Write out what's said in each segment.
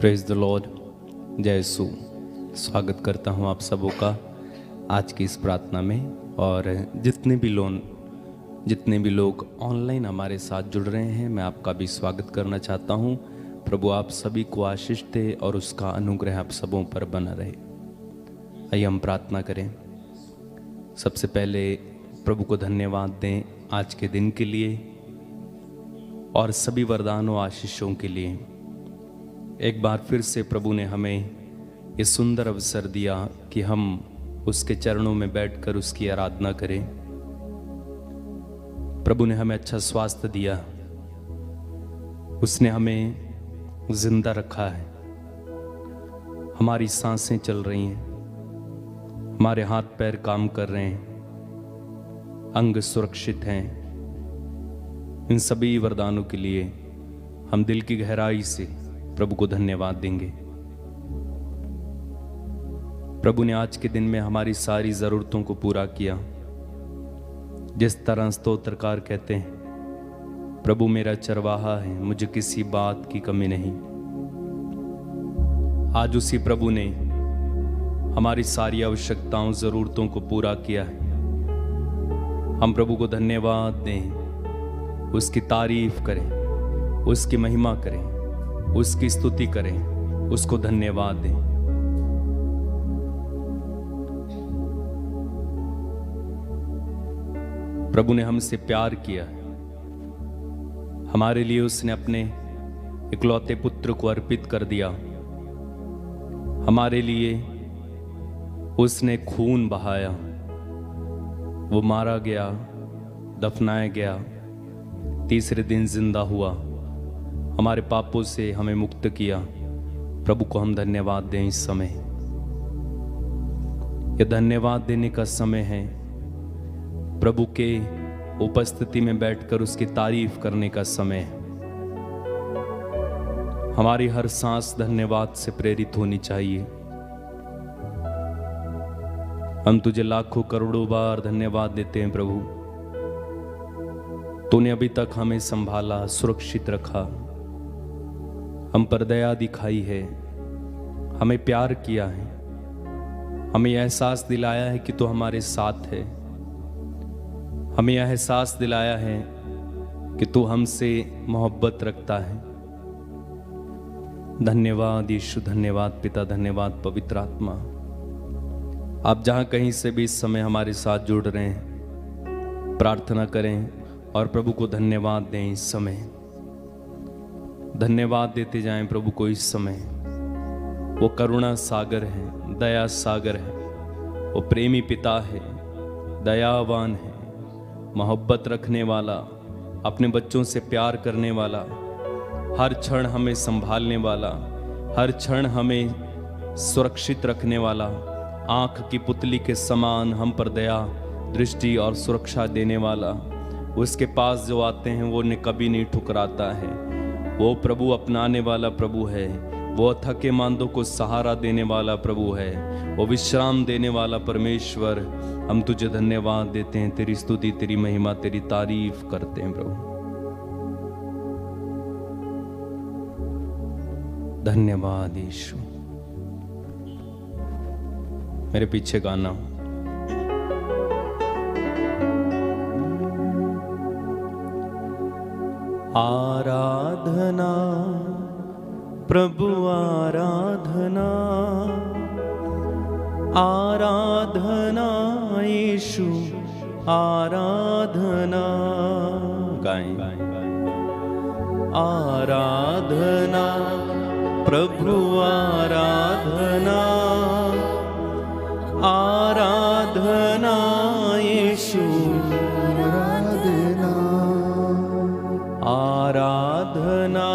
Praise the Lord, जय यीशु। स्वागत करता हूं आप सबों का आज की इस प्रार्थना में। और जितने भी लोग ऑनलाइन हमारे साथ जुड़ रहे हैं, मैं आपका भी स्वागत करना चाहता हूं। प्रभु आप सभी को आशीष दे और उसका अनुग्रह आप सबों पर बना रहे। आइए हम प्रार्थना करें। सबसे पहले प्रभु को धन्यवाद दें आज के दिन के लिए और सभी वरदानों आशीषों के लिए। एक बार फिर से प्रभु ने हमें ये सुंदर अवसर दिया कि हम उसके चरणों में बैठकर उसकी आराधना करें। प्रभु ने हमें अच्छा स्वास्थ्य दिया, उसने हमें जिंदा रखा है, हमारी सांसें चल रही हैं, हमारे हाथ पैर काम कर रहे हैं, अंग सुरक्षित हैं। इन सभी वरदानों के लिए हम दिल की गहराई से प्रभु को धन्यवाद देंगे। प्रभु ने आज के दिन में हमारी सारी जरूरतों को पूरा किया। जिस तरह स्तोत्रकार कहते हैं, प्रभु मेरा चरवाहा है, मुझे किसी बात की कमी नहीं। आज उसी प्रभु ने हमारी सारी आवश्यकताओं जरूरतों को पूरा किया है। हम प्रभु को धन्यवाद दें, उसकी तारीफ करें, उसकी महिमा करें, उसकी स्तुति करें, उसको धन्यवाद दें। प्रभु ने हमसे प्यार किया, हमारे लिए उसने अपने इकलौते पुत्र को अर्पित कर दिया। हमारे लिए उसने खून बहाया, वो मारा गया, दफनाया गया, तीसरे दिन जिंदा हुआ, हमारे पापों से हमें मुक्त किया। प्रभु को हम धन्यवाद दें। इस समय यह धन्यवाद देने का समय है, प्रभु के उपस्थिति में बैठकर उसकी तारीफ करने का समय है। हमारी हर सांस धन्यवाद से प्रेरित होनी चाहिए। हम तुझे लाखों करोड़ों बार धन्यवाद देते हैं प्रभु। तूने अभी तक हमें संभाला, सुरक्षित रखा, हम पर दया दिखाई है, हमें प्यार किया है, हमें एहसास दिलाया है कि तू हमारे साथ है, हमें यह एहसास दिलाया है कि तू हमसे मोहब्बत रखता है। धन्यवाद यीशु, धन्यवाद पिता, धन्यवाद पवित्र आत्मा। आप जहां कहीं से भी इस समय हमारे साथ जुड़ रहे हैं, प्रार्थना करें और प्रभु को धन्यवाद दें। इस समय धन्यवाद देते जाएं प्रभु को। इस समय वो करुणा सागर है, दया सागर है, वो प्रेमी पिता है, दयावान है, मोहब्बत रखने वाला, अपने बच्चों से प्यार करने वाला, हर क्षण हमें संभालने वाला, हर क्षण हमें सुरक्षित रखने वाला, आंख की पुतली के समान हम पर दया, दृष्टि और सुरक्षा देने वाला। उसके पास जो आते हैं वो उन्हें कभी नहीं ठुकराता है। वो प्रभु अपनाने वाला प्रभु है, वो थके मांदों को सहारा देने वाला प्रभु है, वो विश्राम देने वाला परमेश्वर। हम तुझे धन्यवाद देते हैं, तेरी स्तुति, तेरी महिमा, तेरी तारीफ करते हैं प्रभु। धन्यवाद यीशु। मेरे पीछे गाना। आराधना प्रभु, आराधना, आराधना यीशु, आराधना। गाएं। आराधना प्रभु, आराधना, आराधना यीशु, आराधना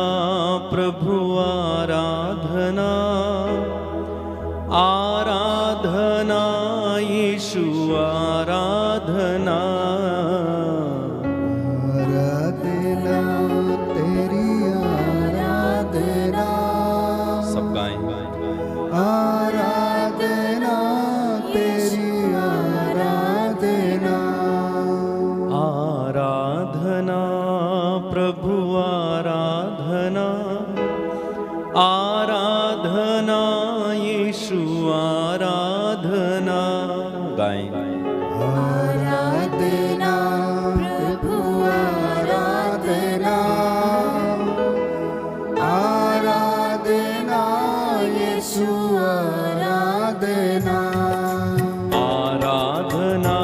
प्रभु, आराधना, आराधना यीशु, आराधना। आराधना तेरी, आराधना। सब गाएं। आराधना तेरी, आराधना। आराधना प्रभु, आराधना, आराधना आराधना यीशु आराधना गाएं। आराधना प्रभु आराधना, आराधना यीशु आराधना, आराधना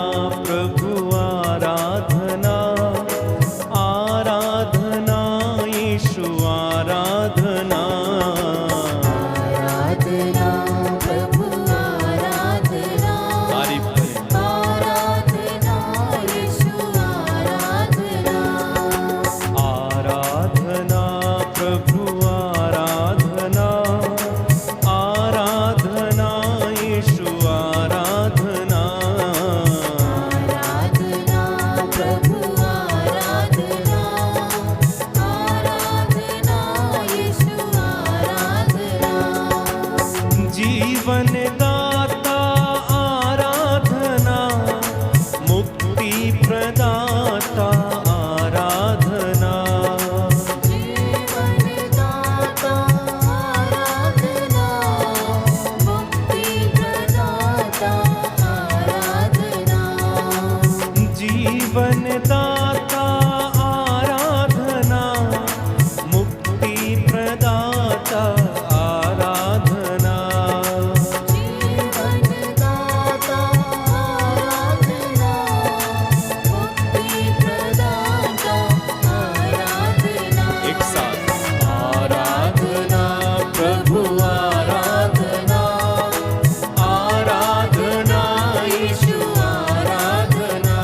प्रभु आराधना, आराधना यीशु आराधना, आराधना प्रभु आराधना, तारीफ करें। आराधना यीशु आराधना, आराधना प्रभु आराधना, आराधना यीशु आराधना, आराधना प्रभु आराधना, आराधना यीशु आराधना, जीवन दाता आराधना, मुक्ति प्रदाता आराधना, जीवन दाता आराधना, मुक्ति प्रदाता आराधना, जीवन दाता आराधना, मुक्ति प्रदाता आराधना, जीवन दाता आराधना, मुक्ति प्रदाता आराधना, एक साथ आराधना प्रभु आराधना, आराधना यीशु आराधना,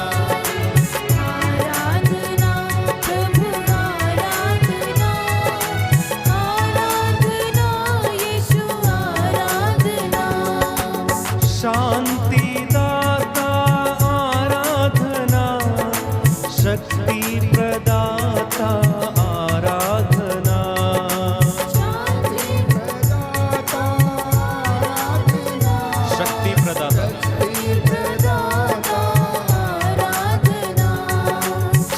आराधना प्रभु आराधना, आराधना यीशु आराधना, शांति दाता आराधना, शक्ति प्रदाता आराधना, शांति प्रदाता आराधना, शक्ति प्रदाता, शक्ति प्रदाता आराधना,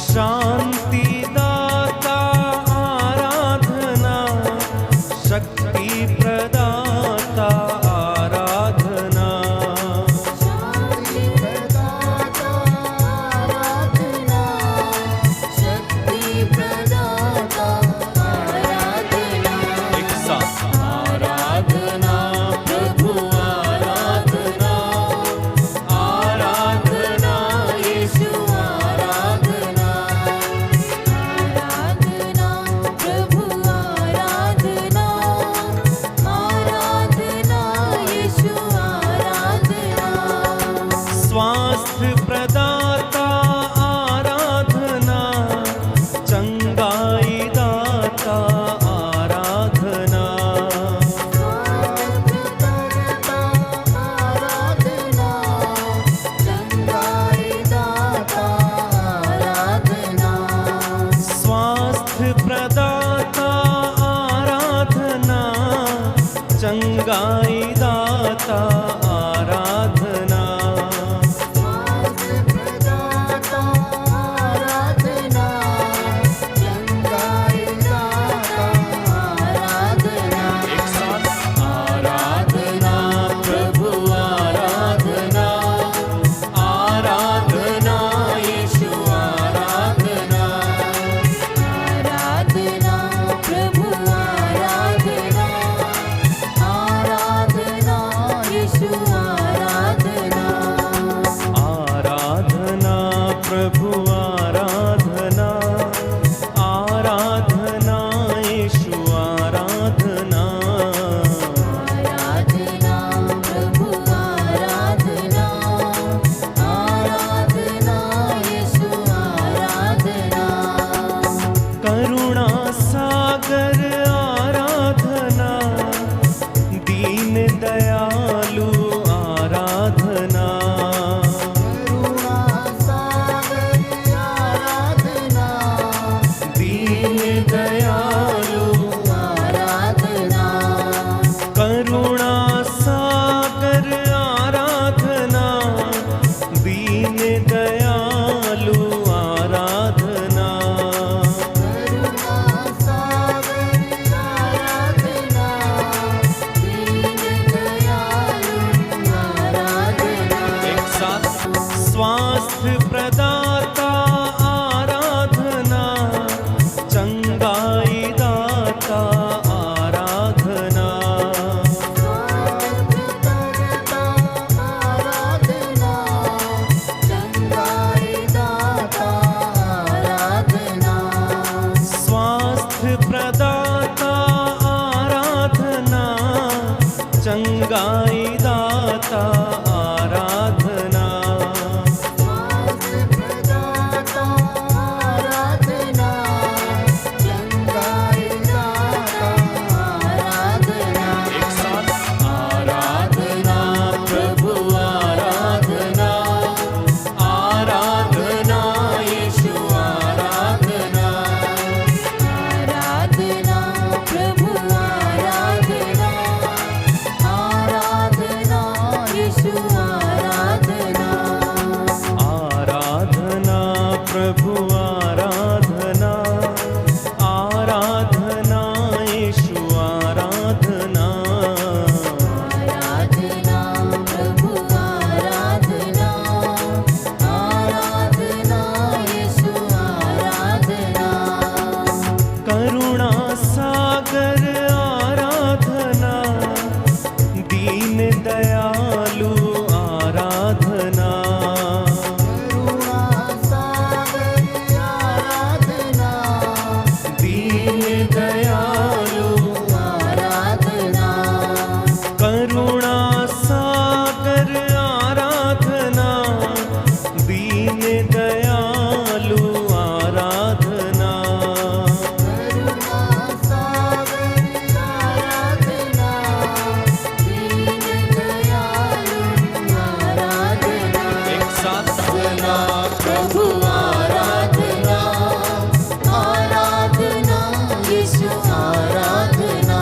शांति दाता आराधना, शक्ति प्रदाता आराधना, शांति प्रदाता आराधना, शक्ति प्रदाता आराधना, एक साथ आराधना प्रभु आराधना, आराधना यीशु आराधना, आराधना प्रभु आराधना, आराधना यीशु आराधना, स्वास्थ्य प्रदाता आराधना, चंगाई दाता आराधना, स्वास्थ्य प्रदाता आराधना, चंगाई दाता आराधना, स्वास्थ्य प्रदाता आराधना, चंगाई दाता आराधना, स्वास्थ्य प्रदाता आराधना, चंगाई दाता आराधना, एक साथ आराधना प्रभु आराधना, आराधना यीशु आराधना, आराधना प्रभु आराधना, आराधना चंगाई दाता आराधना, श्वास प्रदाता आराधना, चंगाई दाता आराधना। एक साथ आराधना प्रभु आराधना, आराधना यीशु आराधना, आराधना प्रभु आराधना, आराधना यीशु आराधना। आराधना प्रभु आराधना, आराधना यीशु आराधना, आराधना प्रभु आराधना, आराधना यीशु आराधना। करुणा सागर आराधना, दीन दयालु आराधना, करुणा सागर आराधना, दीन दयालु आराधना। करुणा सागर आराधना, दीन दयालु आराधना, करुणा सागर आराधना, दीन दयालु आराधना। एक साथ आराधना प्रभु आराधना, आराधना यीशु आराधना।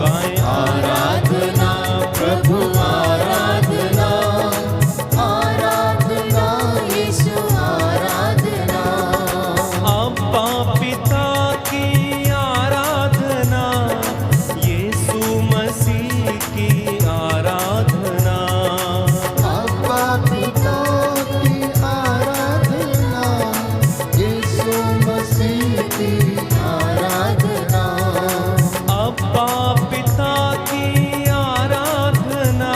गाएं आराधना प्रभु आराधना, आराधना यीशु आराधना। अब्बा पिता की आराधना, यीशु मसीह की आराधना, अब्बा पिता की आराधना, यीशु मसीह की आराधना। अब्बा पिता की आराधना,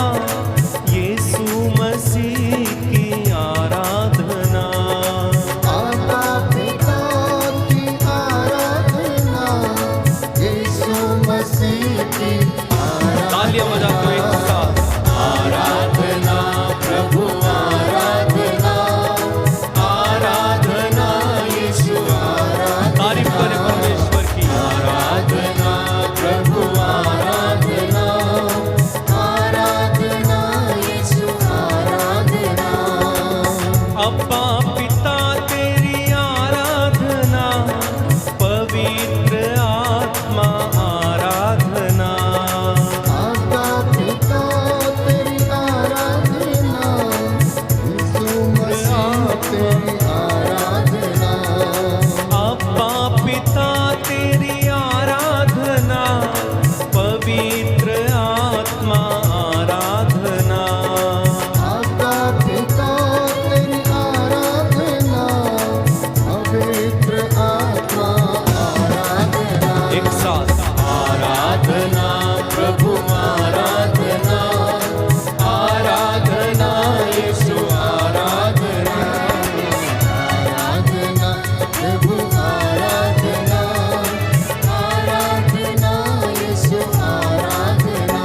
यीशु मसीह की आराधना, अब्बा पिता की आराधना, यीशु मसीह की आराधना। तालियां बजाते हुए एक साथ आराधना प्रभु आराधना, आराधना यीशु आराधना। तारीफ करें परमेश्वर की। आराधना प्रभु आराधना, आराधना यीशु आराधना। अब्बा पिता तेरी आराधना, पवित्र आत्मा आराधना, अब्बा पिता तेरी आराधना, यीशु मसीह तेरी आराधना। अब्बा पिता तेरी आराधना, पवित्र आत्मा आराधना, अब्बा पिता तेरी आराधना, पवित्र आत्मा आराधना। एक साथ आराधना प्रभु आराधना, आराधना यीशु आराधना। आराधना प्रभु आराधना, आराधना यीशु आराधना।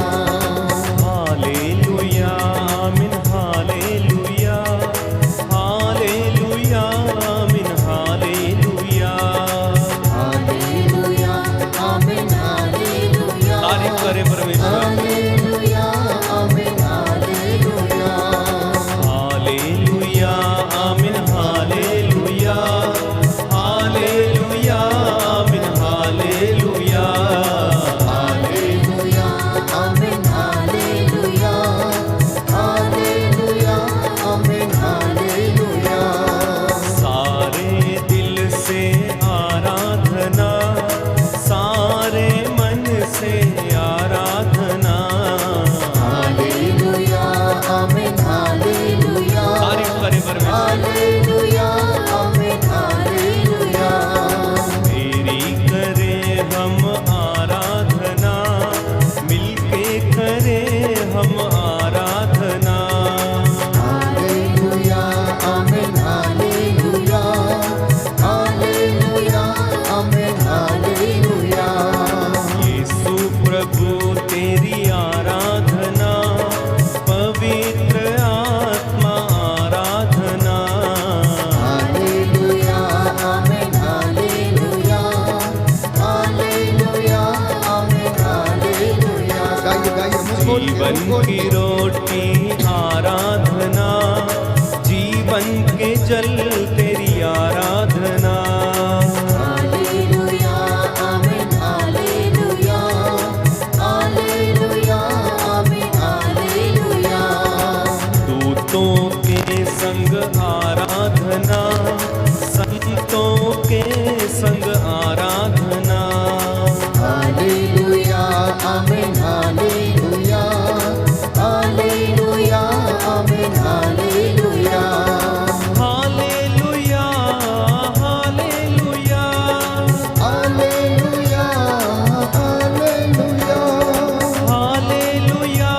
हालेलुया आमीन हालेलुया, हालेलुया आमीन हालेलुया, हालेलुया आमीन हालेलुया। तारीफ करें परमेश्वर। हालेलुया आमीन हालेलुया। हालेलुया आमीन हालेलुया, हालेलुया आमीन हालेलुया, हालेलुया आमीन हालेलुया। हालेलुया आमीन हालेलुया। सारे दिल से आराधना, सारे मन से आराधना, जीवन की रोटी आराधना, जीवन के जल तेरी आराधना। हालेलुया आमीन हालेलुया हालेलुया आमीन हालेलुया। दूतों के संग आराधना, संतों के संग आराधना। हालेलुया आमीन हालेलुया हालेलुया आमीन हालेलुया। हालेलुया हालेलुया हालेलुया हालेलुया हालेलुया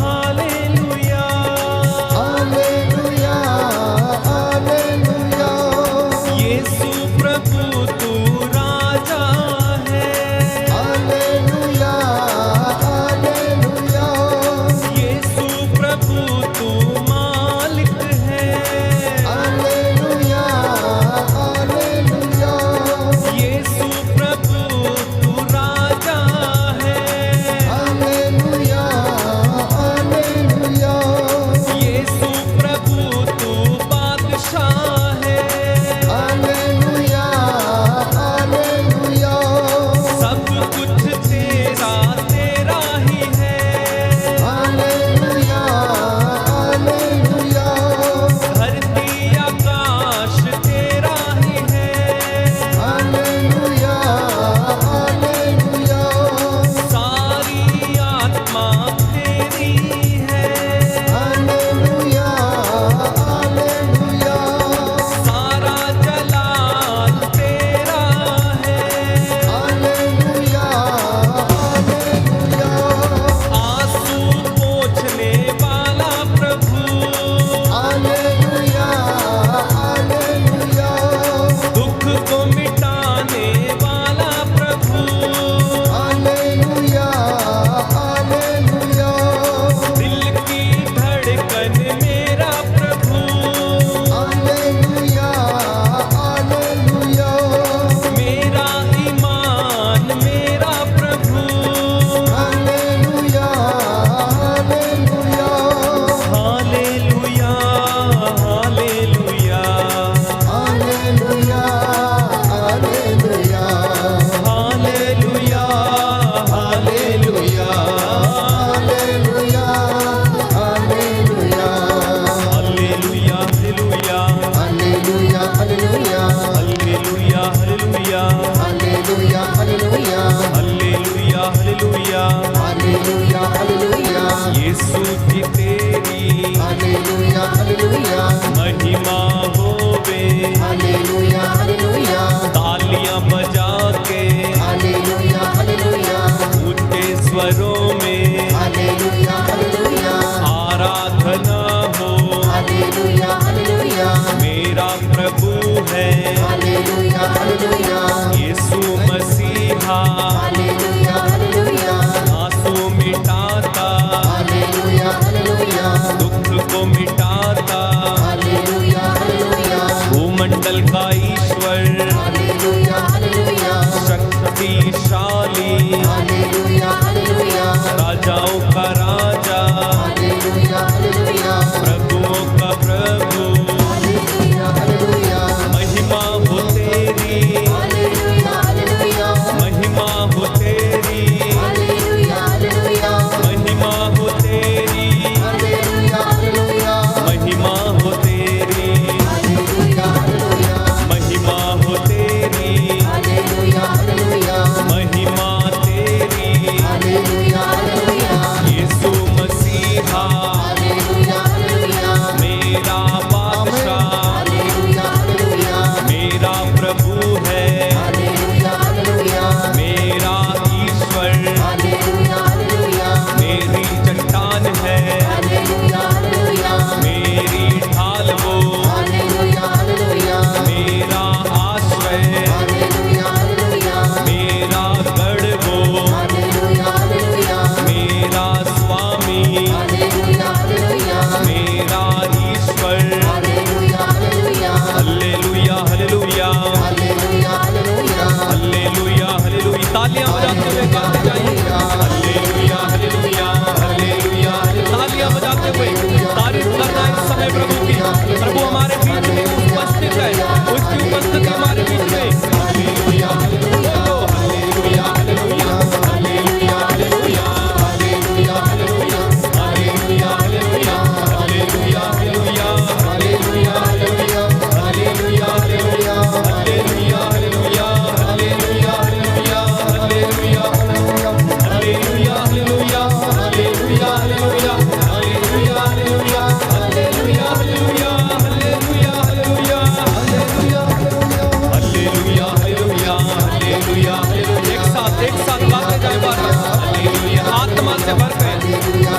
हालेलुया। हालेलुया हालेलुया। यीशु प्रभु तू राजा है, हालेलुया हालेलुया। यीशु प्रभु तू मालिक है, हालेलुया हालेलुया। यीशु प्रभु तू राजा है, हालेलुया हालेलुया। यीशु प्रभु तू बादशाह है। Hallelujah hallelujah. सब कुछ तेरा तेरा ही है, हालेलुया हालेलुया। धरती आकाश तेरा ही है, हालेलुया हालेलुया। सारी आत्मा तेरी है, हालेलुया हालेलुया। सारा जलाल तेरा है। Hallelujah hallelujah. आंसू पोंछने वाला प्रभु, हालेलुया हालेलुया। दुख को मिटाने वाला प्रभु, हालेलुया हालेलुया। दिल की धड़कन मेरा प्रभु, हालेलुया हालेलुया। मेरा ईमान मेरा प्रभु। हालेलुया हालेलुया। हालेलुया हालेलुया हालेलुया हालेलुया। हालेलुया हालेलुया हालेलुया हालेलुया। हालेलुया हालेलुया हालेलुया हालेलुया। हालेलुया हालेलुया हालेलुया हालेलुया। हालेलुया हालेलुया। हालेलुया हालेलुया। यीशु की तेरी हालेलुया हालेलुया। महिमा होवे, हालेलुया हालेलुया। तालियां बजा के हालेलुया हालेलुया। ऊंचे स्वरों में हालेलुया हालेलुया। आराधना हो। हालेलुया हालेलुया। मेरा प्रभु है हालेलुया हालेलुया। यीशु मसीहा, हालेलुया हालेलुया। आंसू मिटाता, हालेलुया हालेलुया। दुख को मिटाता, हालेलुया हालेलुया। भूमंडल का ईश्वर, हालेलुया हालेलुया। शक्तिशाली, हालेलुया हालेलुया।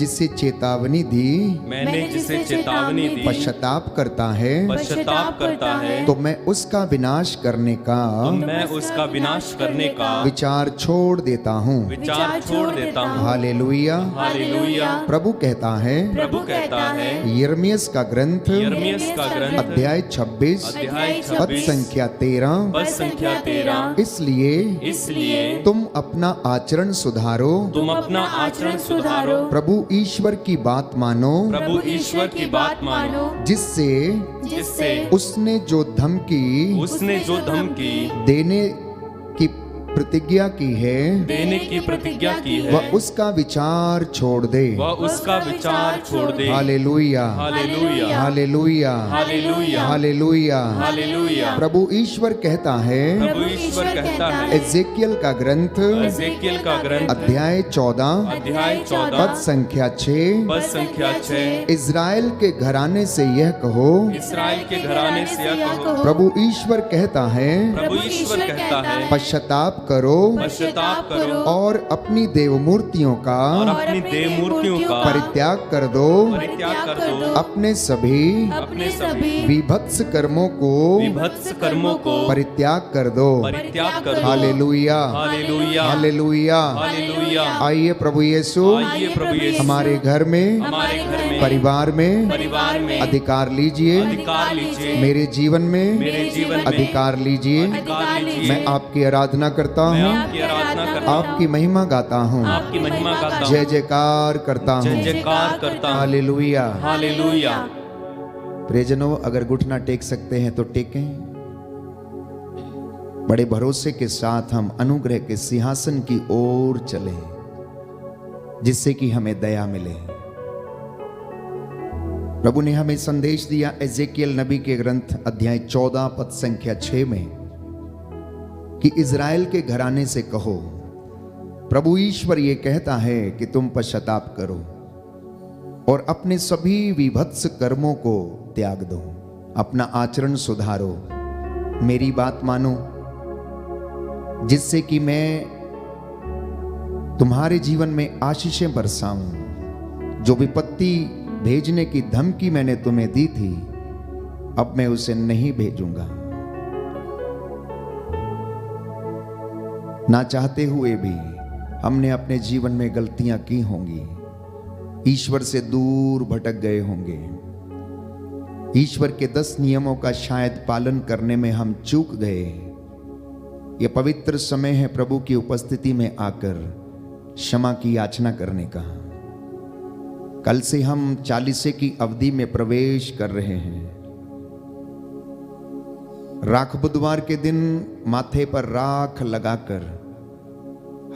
जिसे चेतावनी दी मैंने जिसे चेतावनी दी पश्चाताप करता है पश्चाताप करता है तो मैं उसका विनाश करने का तो मैं उसका विनाश करने का विचार छोड़ देता हूँ। विचार छोड़ देता हूँ। हालेलुया। हालेलुया। प्रभु कहता है प्रभु कहता है यिर्मयाह का ग्रंथ यिर्मयाह का ग्रंथ अध्याय 26 अध्याय पद 26 संख्या 13 पद संख्या 13 इसलिए तुम अपना आचरण सुधारो, तुम अपना आचरण सुधारो, प्रभु ईश्वर की बात मानो, प्रभु ईश्वर की बात मानो, जिससे उसने जो धमकी देने की प्रतिज्ञा की है वह उसका विचार छोड़ दे। हालेलुया। हालेलुया। हालेलुया। हालेलुया। हालेलुया। हालेलुया। प्रभु ईश्वर कहता है प्रभु ईश्वर कहता है एजेकियल का ग्रंथ अध्याय 14 पद संख्या 6 पद संख्या 6 इज़राइल के घराने से यह कहो, इस्राएल के घराने से यह कहो, प्रभु ईश्वर कहता है प्रभु ईश्वर कहता है पश्चाताप करो पश्चाताप करो और अपनी देव मूर्तियों का परित्याग कर दो, अपने सभी विभत्स कर्मों को परित्याग कर दो। हालेलुया। हालेलुया। हालेलुया। हालेलुया। आइए प्रभु यीशु हमारे घर में परिवार में अधिकार लीजिए, मेरे जीवन में अधिकार लीजिए। मैं आपकी आराधना करता हूँ, आपकी महिमा गाता हूँ, जय जयकार करता हूँ। हालेलुया। हालेलुया। प्रियजनों, अगर घुटना टेक सकते हैं तो टेकें। बड़े भरोसे के साथ हम अनुग्रह के सिंहासन की ओर चलें, जिससे कि हमें दया मिले। प्रभु ने हमें संदेश दिया एजेकियल नबी के ग्रंथ अध्याय 14 पद संख्या 6 में कि इज़राइल के घराने से कहो, प्रभु ईश्वर ये कहता है कि तुम पश्चाताप करो और अपने सभी विभत्स कर्मों को त्याग दो, अपना आचरण सुधारो, मेरी बात मानो, जिससे कि मैं तुम्हारे जीवन में आशीषें बरसाऊं। जो विपत्ति भेजने की धमकी मैंने तुम्हें दी थी, अब मैं उसे नहीं भेजूंगा। ना चाहते हुए भी हमने अपने जीवन में गलतियां की होंगी, ईश्वर से दूर भटक गए होंगे, ईश्वर के 10 नियमों का शायद पालन करने में हम चूक गए। यह पवित्र समय है प्रभु की उपस्थिति में आकर क्षमा की याचना करने का। कल से हम 40 की अवधि में प्रवेश कर रहे हैं। राख बुधवार के दिन माथे पर राख लगाकर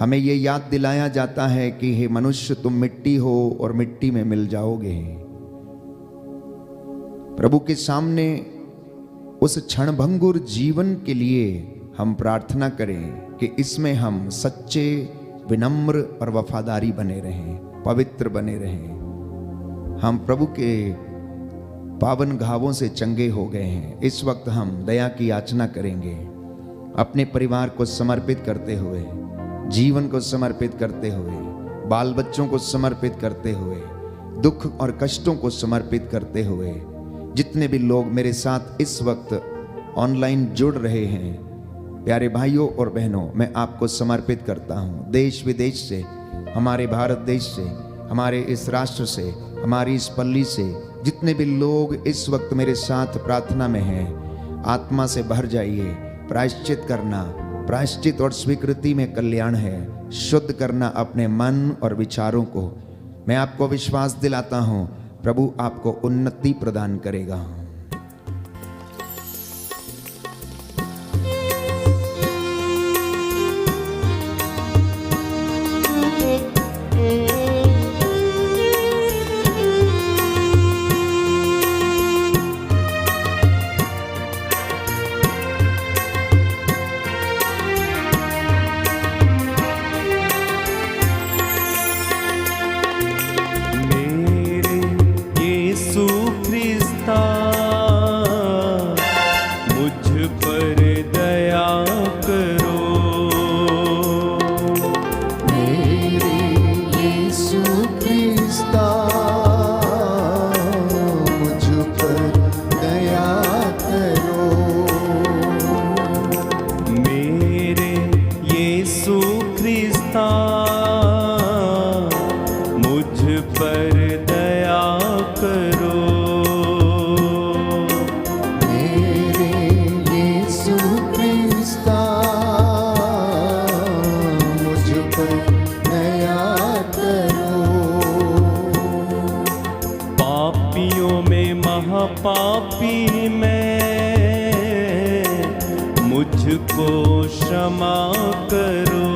हमें यह याद दिलाया जाता है कि हे मनुष्य, तुम मिट्टी हो और मिट्टी में मिल जाओगे। प्रभु के सामने उस क्षणभंगुर जीवन के लिए हम प्रार्थना करें कि इसमें हम सच्चे, विनम्र और वफादारी बने रहें, पवित्र बने रहें। हम प्रभु के पावन घावों से चंगे हो गए हैं। इस वक्त हम दया की याचना करेंगे, अपने परिवार को समर्पित करते हुए, जीवन को समर्पित करते हुए, बाल बच्चों को समर्पित करते हुए, दुख और कष्टों को समर्पित करते हुए। जितने भी लोग मेरे साथ इस वक्त ऑनलाइन जुड़ रहे हैं, प्यारे भाइयों और बहनों, मैं आपको समर्पित करता हूँ। देश विदेश से, हमारे भारत देश से, हमारे इस राष्ट्र से, हमारी इस पल्ली से, जितने भी लोग इस वक्त मेरे साथ प्रार्थना में हैं, आत्मा से भर जाइए। प्रायश्चित करना, प्रायश्चित और स्वीकृति में कल्याण है। शुद्ध करना अपने मन और विचारों को। मैं आपको विश्वास दिलाता हूँ, प्रभु आपको उन्नति प्रदान करेगा। मेरे यीशु ख्रिस्ता यीशु क्रिस्ता मुझ पर दया करो। मेरे यीशु क्रिस्ता मुझ पर दया करो। मेरे यीशु क्रिस्ता मुझ पर दया करो। पापियों में महापापी मैं, मुझको क्षमा करो।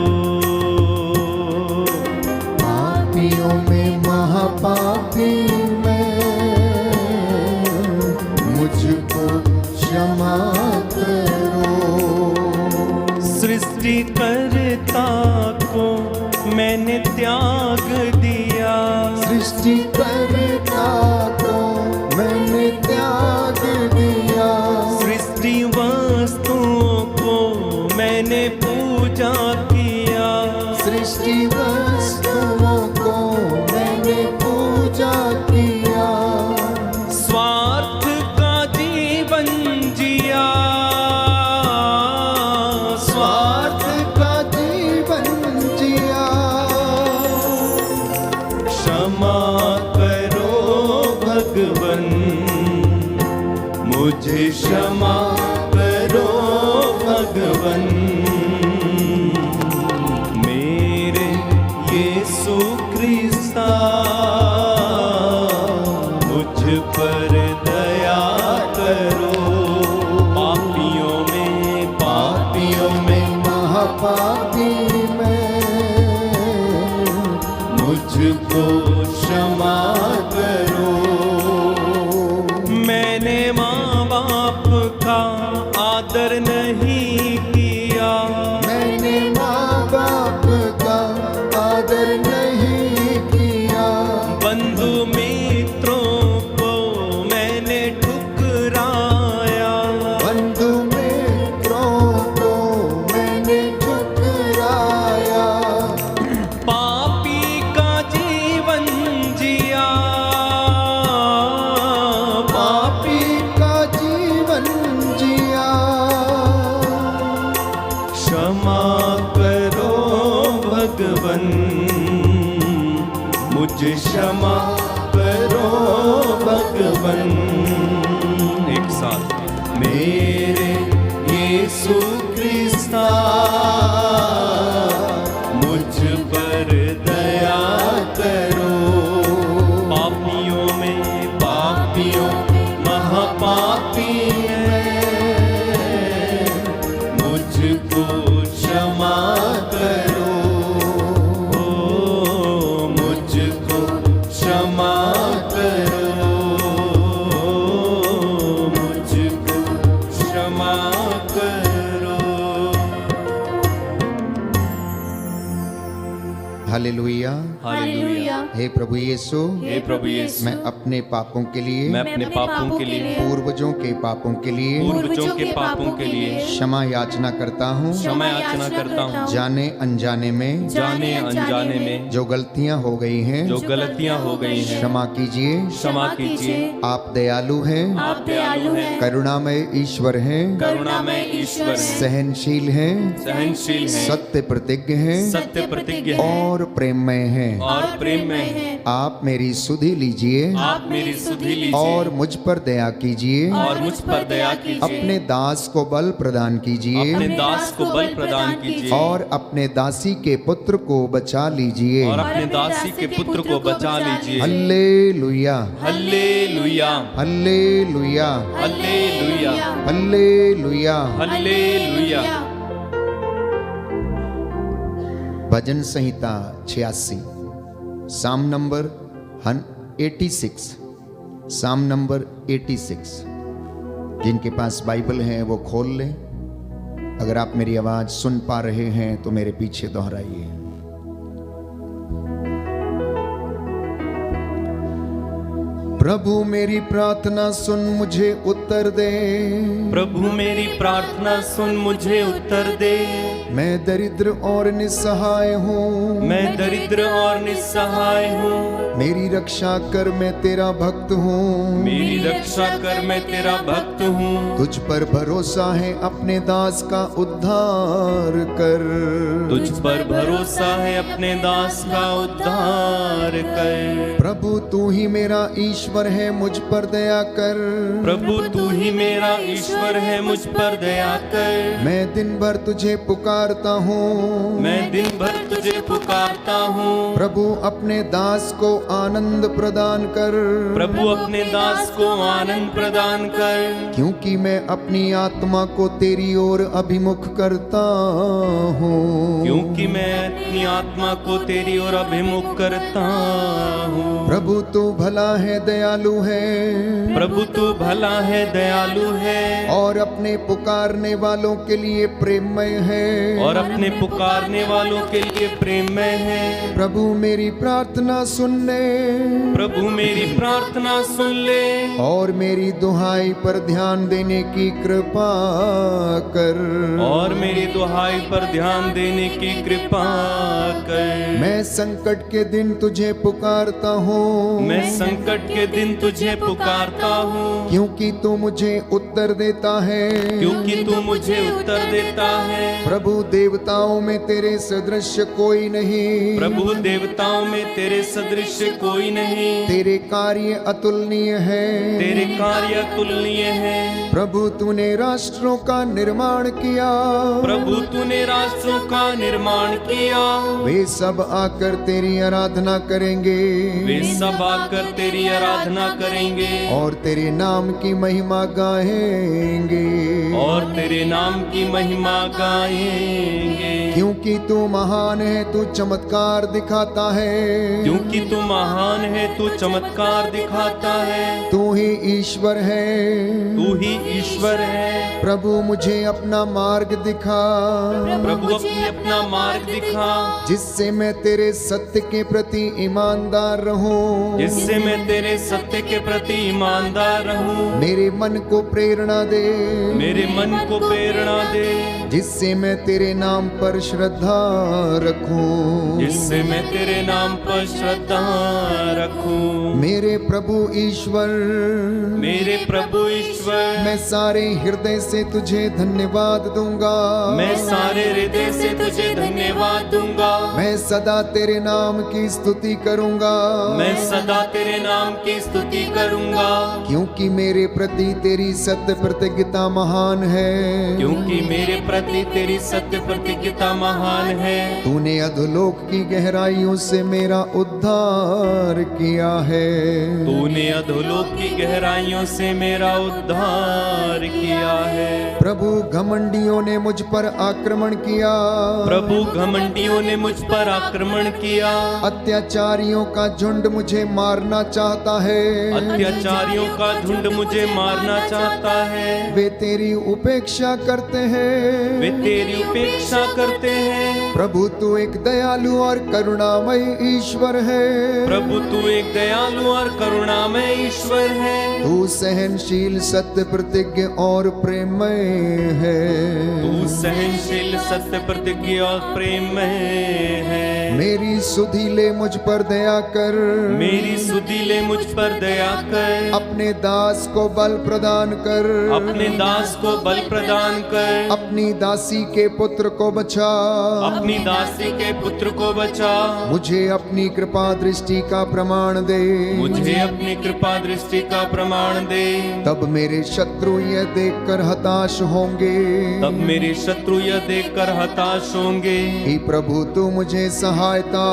पापियों में महापापी मैं, मुझको क्षमा करो। सृष्टिकर्ता को मैंने त्याग दिया, सृष्टिकर्ता को मैंने त्याग दिया। सृष्टि वस्तुओं को मैंने पूजा किया। सृष्टि वस्तुओं को मैंने पूजा किया। स्वार्थ का जीवन जिया, स्वार्थ का जीवन जिया। क्षमा करो भगवन, मुझे क्षमा करो भगवन। मेरे यीशु क्रिस्ता मुझ पर दया करो। पापियों में महापापी मैं, मुझको क्षमा करो। मैंने माँ बाप का आदर नहीं किया, मैंने माँ बाप का आदर नहीं किया। बंधु मित्रों को मैंने ठुकराया। बंधु मित्रों को मैंने ठुकराया। पापी का जीवन जिया, पापी का जीवन जिया। क्षमा करो भगवन, मुझे क्षमा करो भगवन। एक साथ, मेरे यीशु क्रिस्ता मुझ पर दया करो। पापियों महापापी मैं, मुझको क्षमा करो। मुझको क्षमा करो, मुझको क्षमा करो। हालेलुया। हालेलुया। हे प्रभु यीशु, हे प्रभु यीशु, मैं अपने पापों के लिए, मैं अपने पापों के लिए, पूर्वजों के पापों के लिए पूर्वजों के पापों के लिए क्षमा याचना करता हूँ। क्षमा याचना करता हूँ। जाने अनजाने में जाने अनजाने में जो गलतियाँ हो गई हैं, जो गलतियाँ हो गई हैं, क्षमा कीजिए। क्षमा कीजिए। आप दयालु हैं, आप दयालु हैं, करुणामय ईश्वर हैं, करुणामय ईश्वर हैं, सहनशील हैं, सहनशील हैं, सत्य प्रतिज्ञ हैं सत्य प्रतिज्ञ हैं और प्रेममय हैं। और प्रेममय हैं। आप मेरी सुधि लीजिए आप मेरी सुधि लीजिए और मुझ पर दया कीजिए। और मुझ पर दया कीजिए। अपने दास को बल प्रदान कीजिए अपने दास को बल प्रदान कीजिए और अपने दासी के पुत्र को बचा लीजिए। और अपने दासी के पुत्र को बचा लीजिए। हल्लेलुया, हल्लेलुया, हल्लेलुया, हल्लेलुया, हल्लेलुया। हल्लेलुया। भजन संहिता 86, साम नंबर 86, साम नंबर 86। जिनके पास बाइबल है वो खोल लें। अगर आप मेरी आवाज सुन पा रहे हैं तो मेरे पीछे दोहराइए। प्रभु मेरी प्रार्थना सुन मुझे उत्तर दे। प्रभु मेरी प्रार्थना सुन मुझे उत्तर दे। मैं दरिद्र और निस्सहाय हूँ, मैं दरिद्र और निस्सहाय हूँ। मेरी रक्षा कर, मैं तेरा भक्त हूँ। मेरी रक्षा कर, मैं तेरा भक्त हूँ। तुझ पर भरोसा है, अपने दास का उद्धार कर। तुझ पर भरोसा है, अपने दास का उद्धार कर। प्रभु तू ही मेरा ईश्वर है, मुझ पर दया कर। प्रभु तू ही मेरा ईश्वर है, मुझ पर दया कर। मैं दिन भर तुझे पुकारता हूँ, मैं दिन भर तुझे पुकारता हूँ। प्रभु अपने दास को आनंद प्रदान कर। प्रभु अपने दास को आनंद प्रदान कर। क्योंकि मैं अपनी आत्मा को तेरी ओर अभिमुख करता हूँ। क्योंकि मैं अपनी आत्मा को तेरी ओर अभिमुख करता हूँ। प्रभु तू भला है, दयालु है, प्रभु तू भला है, दयालु है, और अपने पुकारने वालों के लिए प्रेममय है। और अपने पुकारने वालों के लिए प्रेममय है। प्रभु मेरी प्रार्थना सुन ले, प्रभु मेरी प्रार्थना सुन ले, और मेरी दुहाई पर ध्यान देने की कृपा कर। और मेरी दुहाई पर ध्यान देने की कृपा कर। मैं संकट के दिन तुझे पुकारता हूँ, मैं संकट के दिन तुझे पुकारता हूँ। क्योंकि तू मुझे उत्तर देता है। क्योंकि तू मुझे उत्तर देता है। प्रभु देवताओं में तेरे सदृश कोई नहीं। प्रभु देवताओं में तेरे सदृश कोई नहीं। तेरे कार्य अतुलनीय है, तेरे कार्य तुलनीय है। प्रभु तूने राष्ट्रों का निर्माण किया, प्रभु तूने राष्ट्रों का निर्माण किया। वे सब आकर तेरी आराधना करेंगे। वे सब आकर तेरी आराधना करेंगे। और तेरे नाम की महिमा गाएंगे। और तेरे नाम की महिमा गाएंगे। क्योंकि तू महान है, तू चमत्कार दिखाता है। क्योंकि तू महान है, तू चमत्कार दिखाता है। तू ही ईश्वर है, तू ही ईश्वर है। प्रभु मुझे अपना मार्ग दिखा, प्रभु अपना मार्ग दिखा, जिससे मैं तेरे सत्य के प्रति ईमानदार रहूं। जिससे मैं तेरे सत्य के प्रति ईमानदार रहूं। मेरे मन को प्रेरणा दे, मेरे मन को प्रेरणा दे, जिससे मैं तेरे नाम पर श्रद्धा रखूं। जिससे मैं तेरे नाम पर श्रद्धा रखूं। मेरे प्रभु ईश्वर, मेरे प्रभु ईश्वर, मैं सारे हृदय से तुझे धन्यवाद दूंगा। मैं सारे हृदय से तुझे धन्यवाद दूंगा। मैं सदा तेरे नाम की स्तुति करूंगा। मैं सदा तेरे नाम की स्तुति करूंगा। क्योंकि मेरे प्रति तेरी सत्य प्रतिज्ञता महान है। क्योंकि मेरे प्रति तेरी सत्य प्रतिज्ञता महान है। तूने अधोलोक की गहराइयों से मेरा उद्धार किया है। तूने अधोलोक की गहराइयों से मेरा उद्धार किया है। प्रभु घमंडियों ने मुझ पर आक्रमण किया। प्रभु घमंडियों ने मुझ पर आक्रमण किया। अत्याचारियों का झुंड मुझे मारना चाहता है। अत्याचारियों का झुंड मुझे मारना चाहता है। वे तेरी उपेक्षा करते हैं। वे तेरी उपेक्षा करते हैं। प्रभु तू एक दयालु और करुणामय ईश्वर है। प्रभु तू एक दयालु और करुणामय ईश्वर है। तू सहनशील, सत्य प्रतिज्ञ और प्रेममय है। तू सहनशील, सत्य प्रतिज्ञ और प्रेममय है। मेरी सुधि ले मुझ पर दया कर। मेरी सुधि ले मुझ पर दया कर। अपने दास को बल प्रदान कर। अपने दास को बल प्रदान कर। अपनी दासी के पुत्र को बचा। अपनी दासी के पुत्र को बचा। मुझे अपनी कृपा दृष्टि का प्रमाण दे। मुझे अपनी कृपा दृष्टि का प्रमाण दे। तब मेरे शत्रु यह देखकर हताश होंगे। तब मेरे शत्रु यह देखकर हताश होंगे। हे प्रभु तू मुझे सहायता,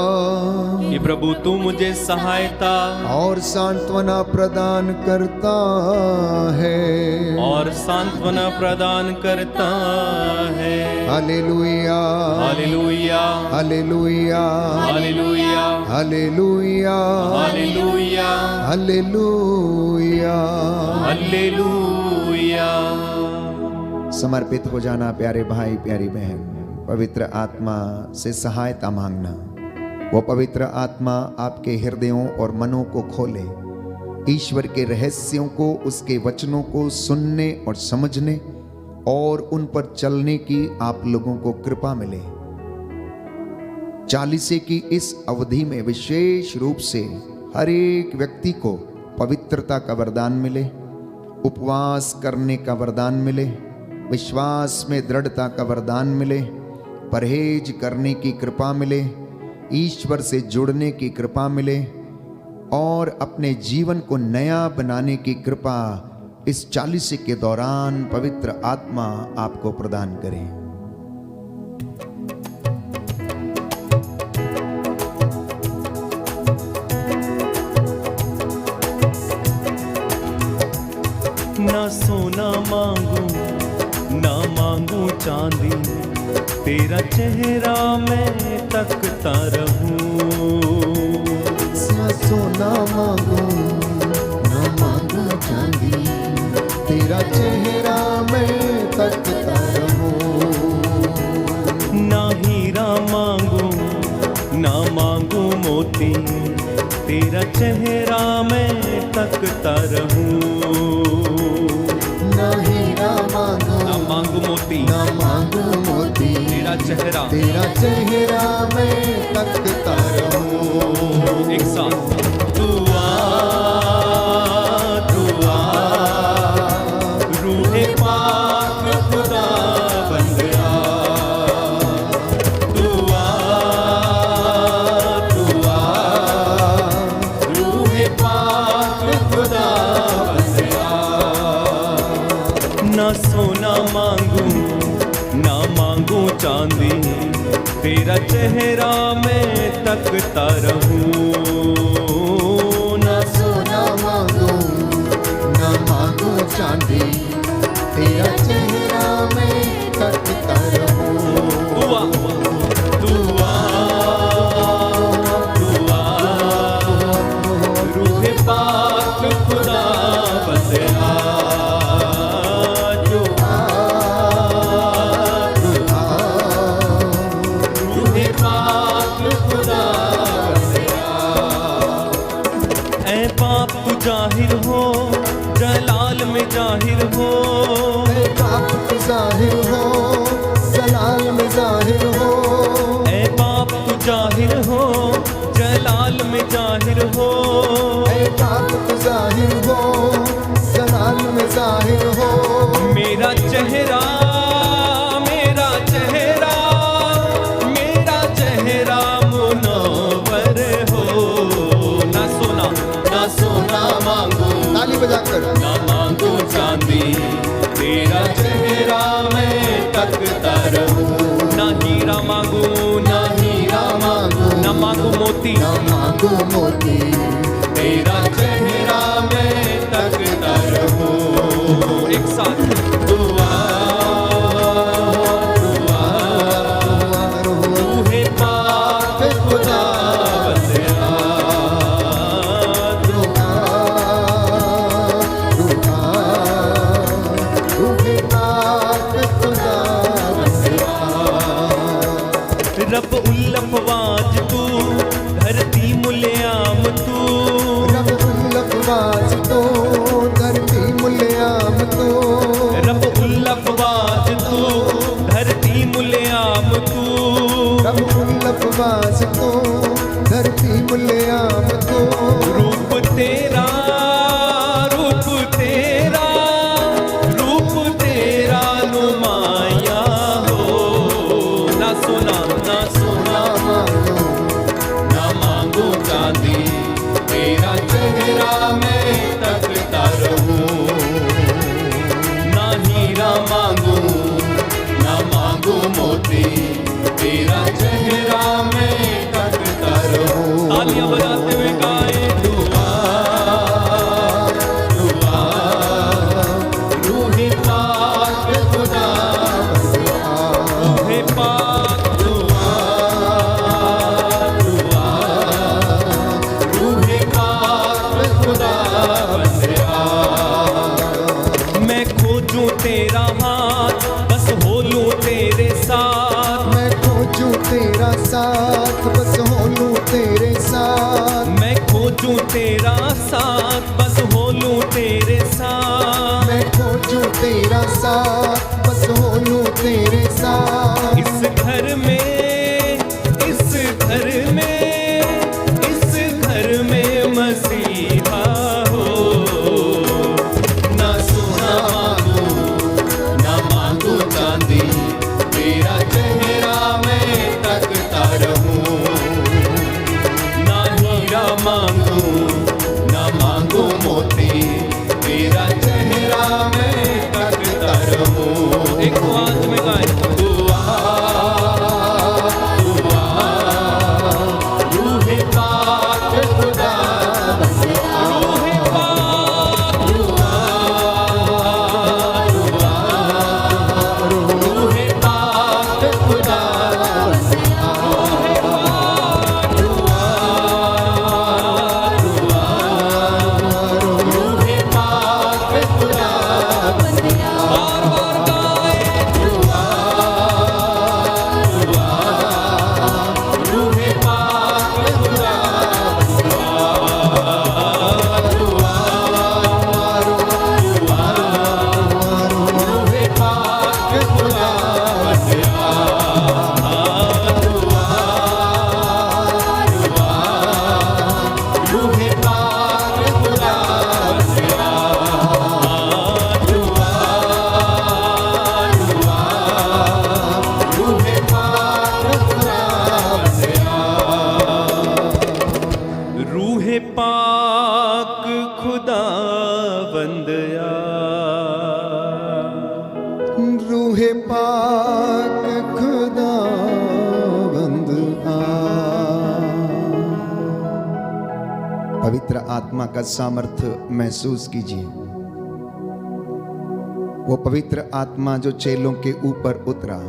हे प्रभु तू मुझे सहायता और सांत्वना प्रदान करता है। और सांत्वना प्रदान करता है। हालेलुया, हालेलुया, हालेलुया, हालेलुया, हालेलुया, हालेलुया, हालेलुया। हालेलुया। समर्पित हो जाना प्यारे भाई प्यारी बहन। पवित्र आत्मा से सहायता मांगना। वो पवित्र आत्मा आपके हृदयों और मनों को खोले, ईश्वर के रहस्यों को, उसके वचनों को सुनने और समझने और उन पर चलने की आप लोगों को कृपा मिले। चालीसे की इस अवधि में विशेष रूप से हर एक व्यक्ति को पवित्रता का वरदान मिले, उपवास करने का वरदान मिले, विश्वास में दृढ़ता का वरदान मिले, परहेज करने की कृपा मिले, ईश्वर से जुड़ने की कृपा मिले और अपने जीवन को नया बनाने की कृपा इस चालीसे के दौरान पवित्र आत्मा आपको प्रदान करे। ना सोना मांगू ना मांगू चांदी, तेरा चेहरा मैं तकता रहूं। ना सोना मांगू ना मांगू चांदी, तेरा चेहरा मैं तकता रहूं। ना हीरा मांगू ना मांगू मोती, तेरा चेहरा मैं तकता रहूं। ना हीरा मांगू ना मांगू मोती, ना मांगू मोती, तेरा चेहरा मैं तकता रहूं। एक साथ तू आ रूहे पाक खुदा बंदया, तू आ रूहे पाक खुदा बंदया। ना सोना मांगू ना मांगू चांदी, तेरा चेहरा मैं तकता रहूं। ना सोना मांगू ना मांगू चांदी, तेरा चेहरा मैं तकता रहूं। दुआ रूहे पाक खुदा बंदया, रूहे पाक खुदा बंदया। ऐ पाप तू जाहिर हो, जलाल में जाहिर हो, पाप तू जाहिर हो, जलाल में जाहिर हो। ऐ पाप तू जाहिर हो, जलाल में जाहिर हो। ऐ पाप तू जाहिर हो, जलाल में जाहिर हो। मेरा चेहरा मेरा चेहरा मेरा चेहरा मुनव्वर हो। ना सोना मांगू ताली बजाकर ना मांगू चांदी, तेरा चेहरा मैं तकता रहूं। ना हीरा मांगू ना मांगू मोती, ना मांगू मोती, तेरा चेहरा मैं तकता रहूं। एक साथ दुआ रूहे पाक खुदा बंदया, रूहे पाक खुदा बंदया। रब उल्लफवाज तू, धरती मुल्याम तू, रब उल्लफवाज तो, धरती मुल्याम तो। रब उल्लफवाज तू, धरती मुल्याम तू। रब उल्लफवाज तो, धरती मुल्याम तो। रूप तेरा रूप तेरा रूप तेरा नुमाया हो। ना सोना मांगो ना मांगू चांदी, तेरा चेहरा मैं तकता रहूं। ना हीरा मांगू ना मांगू मोती, तेरा चेहरा मैं तकता रहूं। तालियां बजाते हुए गाए दुआ रूहे पाक खुदा, रूहे पाक रूहे पाक खुदा बंदया। मैं खोजूं तेरा हाथ, बस हो लूं तेरे साथ। मैं खोजूं तेरा साथ, बस हो लूं तेरे साथ। मैं खोजूं तेरा साथ, बस हो लूं तेरे साथ। मैं खोजूं तेरा साथ, बस मांगू ना मांगू मोती, तेरा चेहरा मैं तकता रहूं। एक आवाज में गाए, रूहे पाक खुदा, रूहे पाक, रूहे पाक खुदा, रूहे पाक खुदा, बार बार गाए, रूहे पाक खुदा, रूहे पाक खुदा, रूहे पाक खुदा, रूहे पाक खुदा, रूहे पाक खुदा बंदया, रूहे पाक खुदा बंद आ। पवित्र आत्मा का सामर्थ्य महसूस कीजिए। वो पवित्र आत्मा जो चेलों के ऊपर उतरा,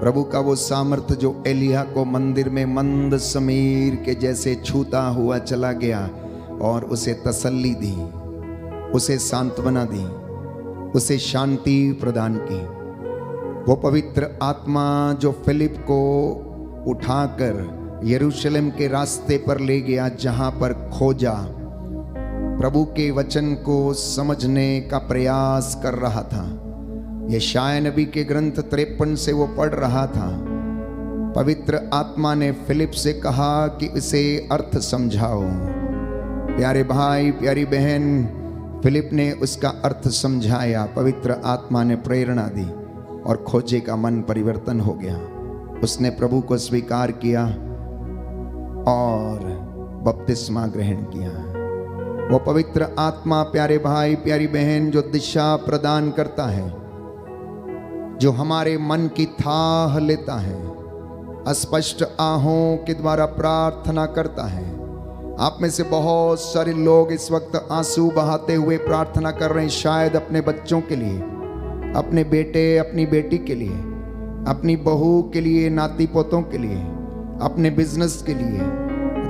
प्रभु का वो सामर्थ्य जो एलिया को मंदिर में मंद समीर के जैसे छूता हुआ चला गया और उसे तसल्ली दी, उसे सांत्वना दी, उसे शांति प्रदान की। वो पवित्र आत्मा जो फिलिप को उठाकर यरूशलेम के रास्ते पर ले गया, जहां पर खोजा, प्रभु के वचन को समझने का प्रयास कर रहा था। यशायाह नबी के ग्रंथ 53 से वो पढ़ रहा था। पवित्र आत्मा ने फिलिप से कहा कि इसे अर्थ समझाओ। प्यारे भाई, प्यारी बहन, फिलिप ने उसका अर्थ समझाया। पवित्र आत्मा ने प्रेरणा दी और खोजे का मन परिवर्तन हो गया। उसने प्रभु को स्वीकार किया और बपतिस्मा ग्रहण किया। वो पवित्र आत्मा, प्यारे भाई, प्यारी बहन, जो दिशा प्रदान करता है, जो हमारे मन की थाह लेता है, अस्पष्ट आहों के द्वारा प्रार्थना करता है। आप में से बहुत सारे लोग इस वक्त आंसू बहाते हुए प्रार्थना कर रहे हैं, शायद अपने बच्चों के लिए, अपने बेटे अपनी बेटी के लिए, अपनी बहू के लिए, नाती पोतों के लिए, अपने बिजनेस के लिए,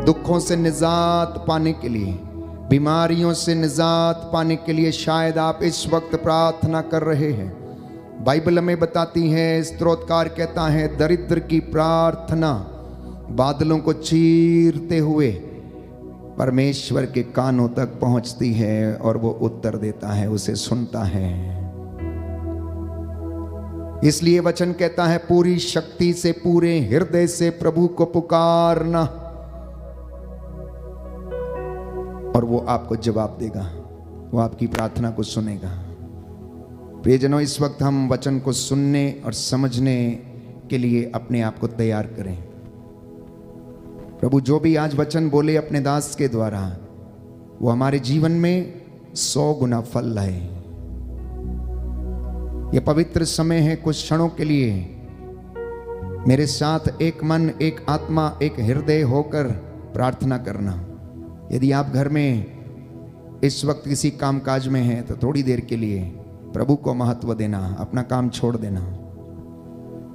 दुखों से निजात पाने के लिए, बीमारियों से निजात पाने के लिए शायद आप इस वक्त प्रार्थना कर रहे हैं। बाइबल हमें बताती है, स्तोत्रकार कहता है, दरिद्र की प्रार्थना बादलों को चीरते हुए परमेश्वर के कानों तक पहुंचती है और वो उत्तर देता है, उसे सुनता है। इसलिए वचन कहता है, पूरी शक्ति से, पूरे हृदय से प्रभु को पुकारना और वो आपको जवाब देगा, वो आपकी प्रार्थना को सुनेगा। प्रियजनों, इस वक्त हम वचन को सुनने और समझने के लिए अपने आप को तैयार करें। प्रभु जो भी आज वचन बोले अपने दास के द्वारा, वो हमारे जीवन में 100 गुना फल लाए। ये पवित्र समय है, कुछ क्षणों के लिए मेरे साथ एक मन, एक आत्मा, एक हृदय होकर प्रार्थना करना। यदि आप घर में इस वक्त किसी कामकाज में हैं तो थोड़ी देर के लिए प्रभु को महत्व देना, अपना काम छोड़ देना।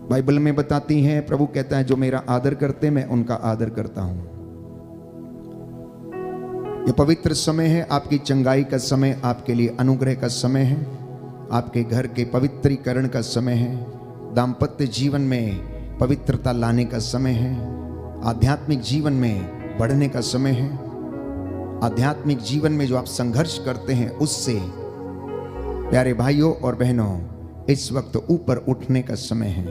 बाइबल में बताती हैं, प्रभु कहता है, जो मेरा आदर करते मैं उनका आदर करता हूं। यह पवित्र समय है, आपकी चंगाई का समय, आपके लिए अनुग्रह का समय है, आपके घर के पवित्रीकरण का समय है, दाम्पत्य जीवन में पवित्रता लाने का समय है, आध्यात्मिक जीवन में बढ़ने का समय है, आध्यात्मिक जीवन में जो आप संघर्ष करते हैं उससे प्यारे भाइयों और बहनों इस वक्त ऊपर उठने का समय है।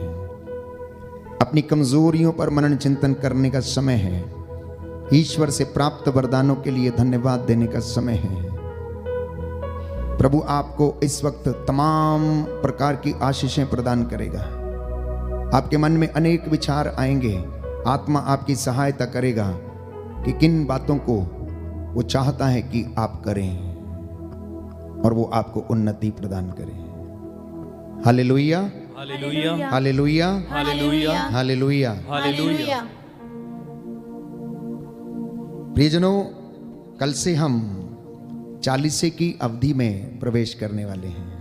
अपनी कमजोरियों पर मनन चिंतन करने का समय है। ईश्वर से प्राप्त वरदानों के लिए धन्यवाद देने का समय है। प्रभु आपको इस वक्त तमाम प्रकार की आशीषें प्रदान करेगा। आपके मन में अनेक विचार आएंगे, आत्मा आपकी सहायता करेगा कि किन बातों को वो चाहता है कि आप करें और वो आपको उन्नति प्रदान करें। हालेलुया, हालेलुया, हालेलुया, हालेलुया, हालेलुया। हालेलुया। प्रियजनों, कल से हम चालीसे की अवधि में प्रवेश करने वाले हैं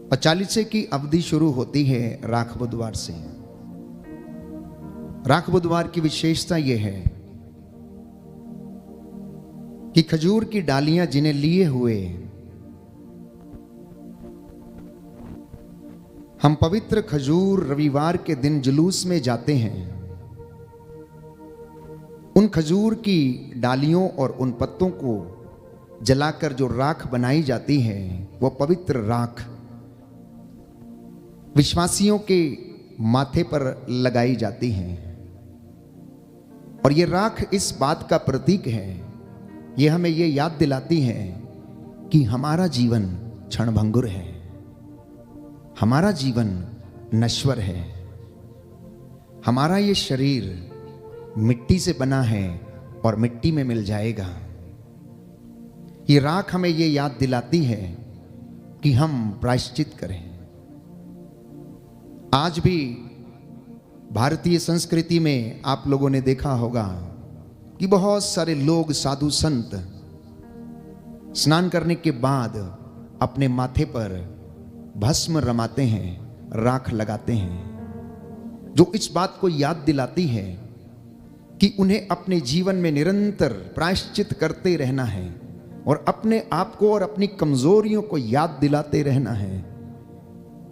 और चालीसे की अवधि शुरू होती है राख बुधवार से। राख बुधवार की विशेषता यह है कि खजूर की डालियां जिन्हें लिए हुए हम पवित्र खजूर रविवार के दिन जुलूस में जाते हैं, उन खजूर की डालियों और उन पत्तों को जलाकर जो राख बनाई जाती है, वह पवित्र राख विश्वासियों के माथे पर लगाई जाती है। और ये राख इस बात का प्रतीक है, ये हमें ये याद दिलाती है कि हमारा जीवन क्षणभंगुर है, हमारा जीवन नश्वर है, हमारा ये शरीर मिट्टी से बना है और मिट्टी में मिल जाएगा। ये राख हमें ये याद दिलाती है कि हम प्रायश्चित करें। आज भी भारतीय संस्कृति में आप लोगों ने देखा होगा कि बहुत सारे लोग, साधु संत स्नान करने के बाद अपने माथे पर भस्म रमाते हैं, राख लगाते हैं, जो इस बात को याद दिलाती है कि उन्हें अपने जीवन में निरंतर प्रायश्चित करते रहना है और अपने आप को और अपनी कमजोरियों को याद दिलाते रहना है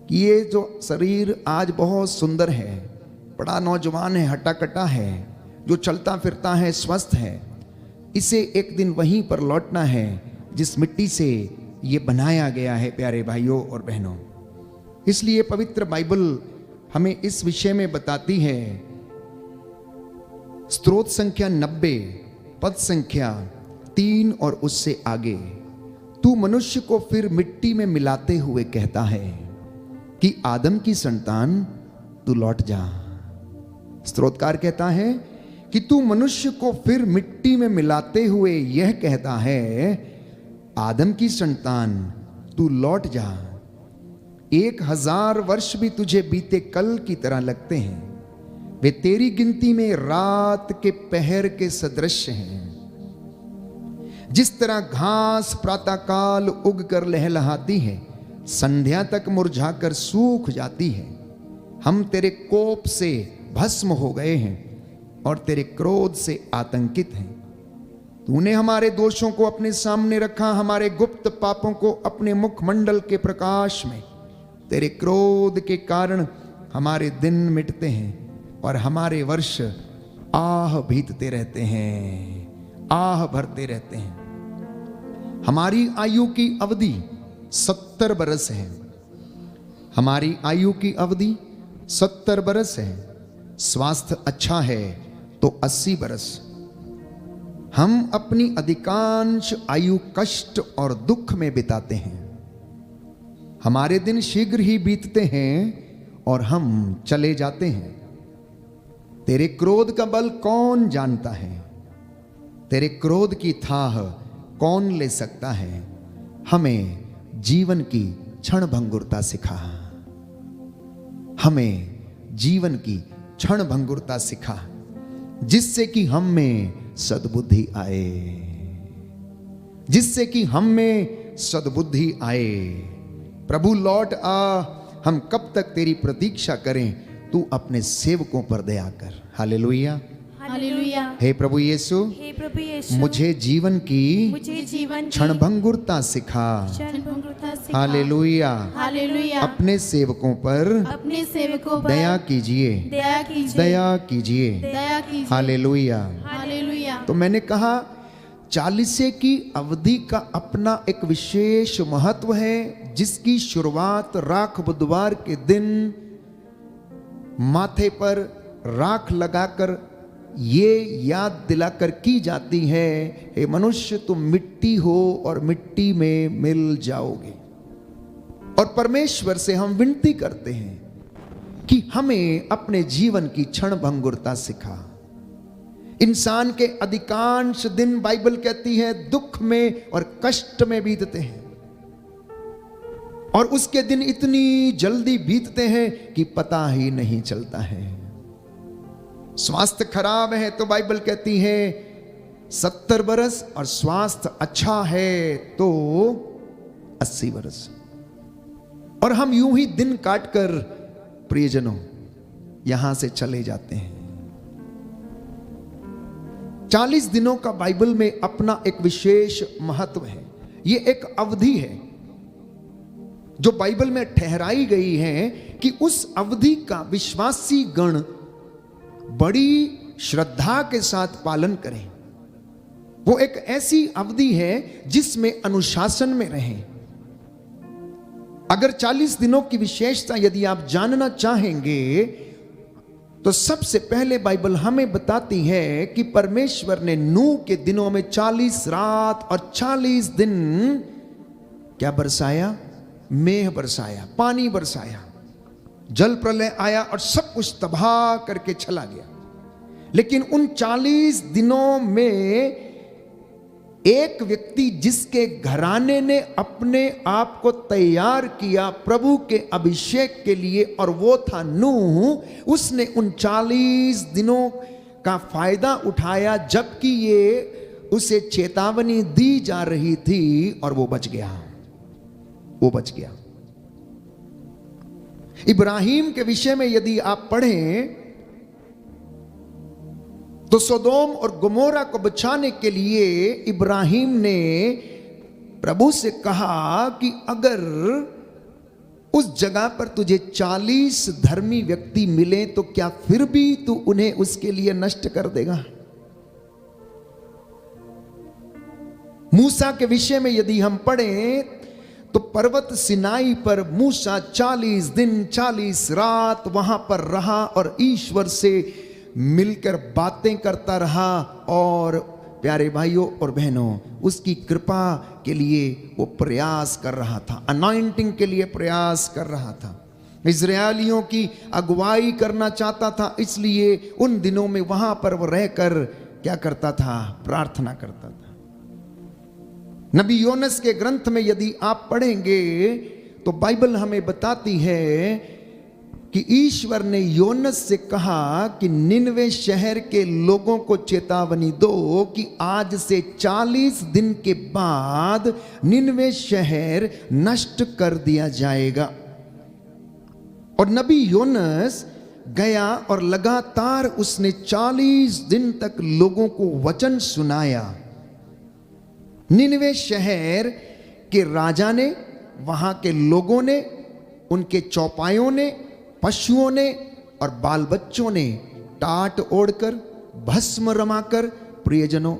कि ये जो शरीर आज बहुत सुंदर है, बड़ा नौजवान है, हट्टा-कट्टा है, जो चलता फिरता है, स्वस्थ है, इसे एक दिन वहीं पर लौटना है जिस मिट्टी से ये बनाया गया है। प्यारे भाइयों और बहनों, इसलिए पवित्र बाइबल हमें इस विषय में बताती है। स्तोत्र संख्या 90 पद संख्या 3 और उससे आगे, तू मनुष्य को फिर मिट्टी में मिलाते हुए कहता है कि आदम की संतान तू लौट जा। स्तोत्रकार कहता है कि तू मनुष्य को फिर मिट्टी में मिलाते हुए यह कहता है, आदम की संतान तू लौट जा। 1000 वर्ष भी तुझे बीते कल की तरह लगते हैं, वे तेरी गिनती में रात के पहर के सदृश हैं। जिस तरह घास प्रातःकाल उग कर लहलहाती है, संध्या तक मुरझाकर सूख जाती है, हम तेरे कोप से भस्म हो गए हैं और तेरे क्रोध से आतंकित हैं। तूने हमारे दोषों को अपने सामने रखा, हमारे गुप्त पापों को अपने मुखमंडल के प्रकाश में। तेरे क्रोध के कारण हमारे दिन मिटते हैं और हमारे वर्ष आह भीतते रहते हैं, आह भरते रहते हैं। हमारी आयु की अवधि 70 बरस है, हमारी आयु की अवधि 70 बरस है। स्वास्थ्य अच्छा है तो 80 बरस। हम अपनी अधिकांश आयु कष्ट और दुख में बिताते हैं। हमारे दिन शीघ्र ही बीतते हैं और हम चले जाते हैं। तेरे क्रोध का बल कौन जानता है? तेरे क्रोध की थाह कौन ले सकता है? हमें जीवन की क्षणभंगुरता सिखा, हमें जीवन की क्षणभंगुरता सिखा, जिससे कि हम में सद्बुद्धि आए, जिससे कि हम में सद्बुद्धि आए। प्रभु लौट आ, हम कब तक तेरी प्रतीक्षा करें? तू अपने सेवकों पर दया कर। हालेलुया, हालेलुया। हे प्रभु यीशु, हे प्रभु यीशु, मुझे जीवन की क्षणभंगुरता सिखा। Hallelujah, hallelujah. अपने सेवकों पर अपने सेवकों पर दया कीजिए, दया कीजिए, दया कीजिए। दया कीजिए। हालेलुया। हालेलुया। तो मैंने कहा 40 की अवधि का अपना एक विशेष महत्व है, जिसकी शुरुआत राख बुधवार के दिन माथे पर राख लगाकर ये याद दिलाकर की जाती है, हे मनुष्य तुम मिट्टी हो और मिट्टी में मिल जाओगे। और परमेश्वर से हम विनती करते हैं कि हमें अपने जीवन की क्षणभंगुरता सिखा। इंसान के अधिकांश दिन बाइबल कहती है दुख में और कष्ट में बीतते हैं, और उसके दिन इतनी जल्दी बीतते हैं कि पता ही नहीं चलता है। स्वास्थ्य खराब है तो बाइबल कहती है 70 बरस, और स्वास्थ्य अच्छा है तो 80 बरस। और हम यूं ही दिन काटकर प्रियजनों यहां से चले जाते हैं। 40 दिनों का बाइबल में अपना एक विशेष महत्व है। यह एक अवधि है जो बाइबल में ठहराई गई है कि उस अवधि का विश्वासी गण बड़ी श्रद्धा के साथ पालन करें। वो एक ऐसी अवधि है जिसमें अनुशासन में रहें। अगर 40 दिनों की विशेषता यदि आप जानना चाहेंगे तो सबसे पहले बाइबल हमें बताती है कि परमेश्वर ने नूह के दिनों में 40 रात और 40 दिन क्या बरसाया? मेघ बरसाया, पानी बरसाया, जल प्रलय आया और सब कुछ तबाह करके चला गया। लेकिन उन 40 दिनों में एक व्यक्ति जिसके घराने ने अपने आप को तैयार किया प्रभु के अभिषेक के लिए, और वो था नूह। उसने उन 40 दिनों का फायदा उठाया जबकि ये उसे चेतावनी दी जा रही थी, और वो बच गया। वो बच गया। इब्राहिम के विषय में यदि आप पढ़ें तो सोदोम और गमोरा को बचाने के लिए इब्राहिम ने प्रभु से कहा कि अगर उस जगह पर तुझे 40 धर्मी व्यक्ति मिले तो क्या फिर भी तू उन्हें उसके लिए नष्ट कर देगा? मूसा के विषय में यदि हम पढ़ें तो पर्वत सिनाई पर मूसा 40 दिन 40 रात वहां पर रहा और ईश्वर से मिलकर बातें करता रहा, और प्यारे भाइयों और बहनों उसकी कृपा के लिए वो प्रयास कर रहा था, अनॉइंटिंग के लिए प्रयास कर रहा था, इजरायलियों की अगुवाई करना चाहता था। इसलिए उन दिनों में वहां पर वो रहकर क्या करता था? प्रार्थना करता था। नबी योनस के ग्रंथ में यदि आप पढ़ेंगे तो बाइबल हमें बताती है कि ईश्वर ने योनस से कहा कि निनवे शहर के लोगों को चेतावनी दो कि आज से 40 दिन के बाद निनवे शहर नष्ट कर दिया जाएगा। और नबी योनस गया और लगातार उसने 40 दिन तक लोगों को वचन सुनाया। निनवे शहर के राजा ने, वहां के लोगों ने, उनके चौपायों ने, पशुओं ने और बाल बच्चों ने टाट ओढ़कर भस्म रमाकर प्रियजनों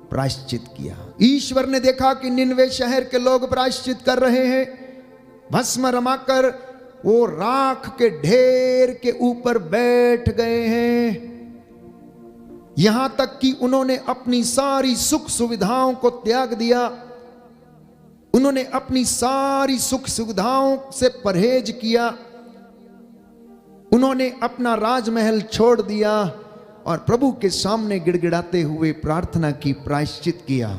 प्रायश्चित किया। ईश्वर ने देखा कि निनवे शहर के लोग प्रायश्चित कर रहे हैं, भस्म रमाकर वो राख के ढेर के ऊपर बैठ गए हैं। यहां तक कि उन्होंने अपनी सारी सुख सुविधाओं को त्याग दिया, उन्होंने अपनी सारी सुख सुविधाओं से परहेज किया, उन्होंने अपना राजमहल छोड़ दिया और प्रभु के सामने गिड़गिड़ाते हुए प्रार्थना की, प्रायश्चित किया।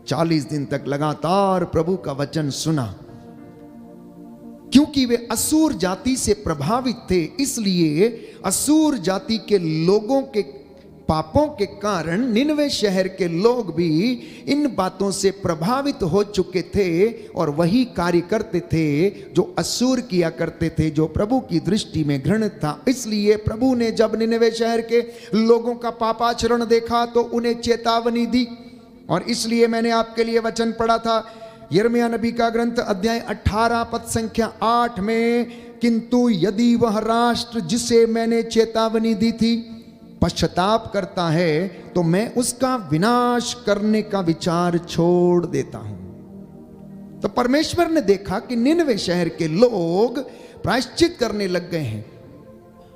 40 दिन तक लगातार प्रभु का वचन सुना। क्योंकि वे असूर जाति से प्रभावित थे, इसलिए असूर जाति के लोगों के पापों के कारण निनवे शहर के लोग भी इन बातों से प्रभावित हो चुके थे और वही कार्य करते थे जो असूर किया करते थे, जो प्रभु की दृष्टि में घृणित था। इसलिए प्रभु ने जब निनवे शहर के लोगों का पापाचरण देखा तो उन्हें चेतावनी दी। और इसलिए मैंने आपके लिए वचन पढ़ा था यिर्मयाह नबी का ग्रंथ अध्याय 18 पद संख्या 8 में, किंतु यदि वह राष्ट्र जिसे मैंने चेतावनी दी थी पश्चाताप करता है तो मैं उसका विनाश करने का विचार छोड़ देता हूं। तो परमेश्वर ने देखा कि निनवे शहर के लोग प्रायश्चित करने लग गए हैं,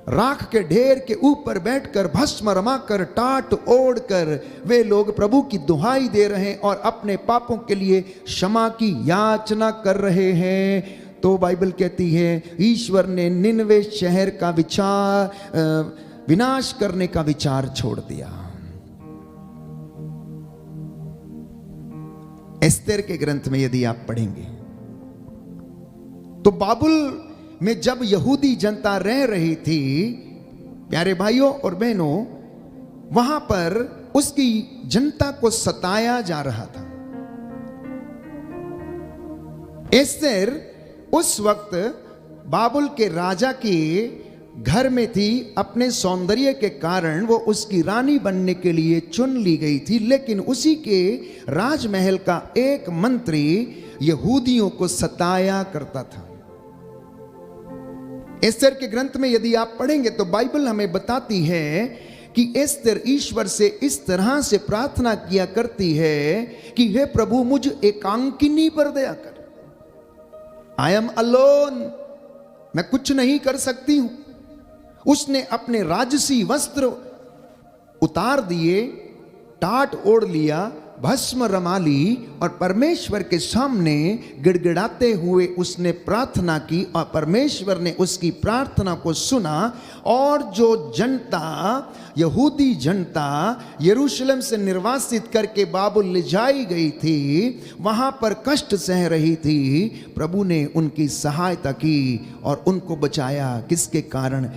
राख के ढेर के ऊपर बैठकर भस्म रमाकर टाट ओढ़कर वे लोग प्रभु की दुहाई दे रहे हैं और अपने पापों के लिए क्षमा की याचना कर रहे हैं। तो बाइबल कहती है ईश्वर ने निनवे शहर का विनाश करने का विचार छोड़ दिया। एस्तेर के ग्रंथ में यदि आप पढ़ेंगे तो बाबुल में जब यहूदी जनता रह रही थी, प्यारे भाइयों और बहनों, वहां पर उसकी जनता को सताया जा रहा था। एस्तेर उस वक्त बाबुल के राजा के घर में थी। अपने सौंदर्य के कारण वो उसकी रानी बनने के लिए चुन ली गई थी, लेकिन उसी के राजमहल का एक मंत्री यहूदियों को सताया करता था। एस्तेर के ग्रंथ में यदि आप पढ़ेंगे तो बाइबल हमें बताती है कि एस्तेर ईश्वर से इस तरह से प्रार्थना किया करती है कि हे प्रभु, मुझ एकांकिनी पर दया कर। आई एम अलोन, मैं कुछ नहीं कर सकती हूं। उसने अपने राजसी वस्त्र उतार दिए, टाट ओढ़ लिया, भस्म रमा ली और परमेश्वर के सामने गिड़गिड़ाते हुए उसने प्रार्थना की और परमेश्वर ने उसकी प्रार्थना को सुना। और जो जनता, यहूदी जनता यरूशलेम से निर्वासित करके बाबुल ले जाई गई थी, वहां पर कष्ट सह रही थी, प्रभु ने उनकी सहायता की और उनको बचाया। किसके कारण?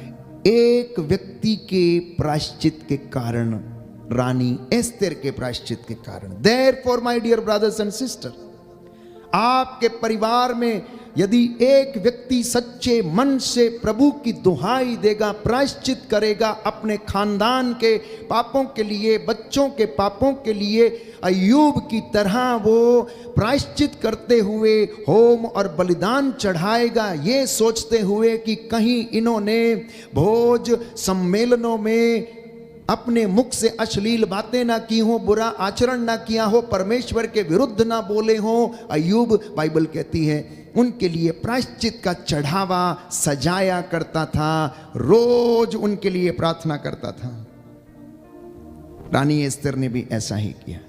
एक व्यक्ति के प्रायश्चित के कारण, रानी एस्तेर के प्रायश्चित के कारण। Therefore, my dear brothers and sisters, आपके परिवार में यदि एक व्यक्ति सच्चे मन से प्रभु की दुहाई देगा, प्रायश्चित करेगा अपने खानदान के पापों के लिए, बच्चों के पापों के लिए, अय्यूब की तरह वो प्रायश्चित करते हुए होम और बलिदान चढ़ाएगा, ये सोचते हुए कि कहीं इन्होंने भोज सम्मेलनों में अपने मुख से अश्लील बातें ना की हो, बुरा आचरण ना किया हो, परमेश्वर के विरुद्ध ना बोले हो। अय्यूब, बाइबल कहती है, उनके लिए प्रायश्चित का चढ़ावा सजाया करता था, रोज उनके लिए प्रार्थना करता था। रानी एस्तेर ने भी ऐसा ही किया।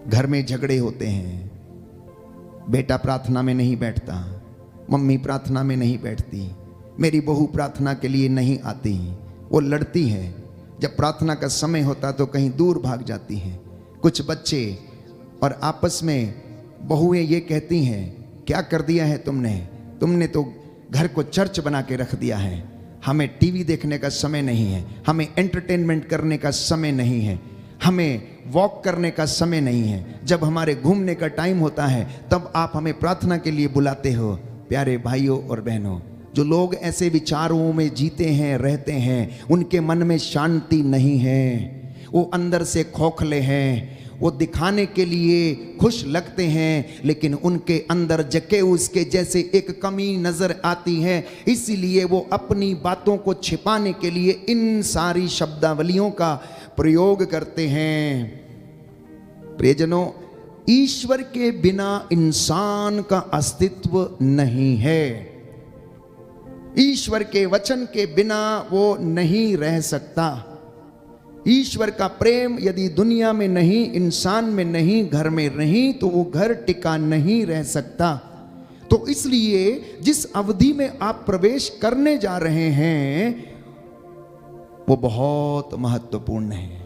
घर में झगड़े होते हैं, बेटा प्रार्थना में नहीं बैठता, मम्मी प्रार्थना में नहीं बैठती, मेरी बहू प्रार्थना के लिए नहीं आती, वो लड़ती है। जब प्रार्थना का समय होता तो कहीं दूर भाग जाती हैं। कुछ बच्चे और आपस में बहुएं ये कहती हैं, क्या कर दिया है तुमने तो घर को चर्च बना के रख दिया है। हमें टीवी देखने का समय नहीं है, हमें एंटरटेनमेंट करने का समय नहीं है, हमें वॉक करने का समय नहीं है। जब हमारे घूमने का टाइम होता है तब आप हमें प्रार्थना के लिए बुलाते हो। प्यारे भाइयों और बहनों, जो लोग ऐसे विचारों में जीते हैं, रहते हैं, उनके मन में शांति नहीं है, वो अंदर से खोखले हैं। वो दिखाने के लिए खुश लगते हैं लेकिन उनके अंदर जके उसके जैसे एक कमी नजर आती है। इसीलिए वो अपनी बातों को छिपाने के लिए इन सारी शब्दावलियों का प्रयोग करते हैं। प्रियजनों, ईश्वर के बिना इंसान का अस्तित्व नहीं है। ईश्वर के वचन के बिना वो नहीं रह सकता। ईश्वर का प्रेम यदि दुनिया में नहीं, इंसान में नहीं, घर में नहीं, तो वो घर टिका नहीं रह सकता। तो इसलिए जिस अवधि में आप प्रवेश करने जा रहे हैं वो बहुत महत्वपूर्ण है।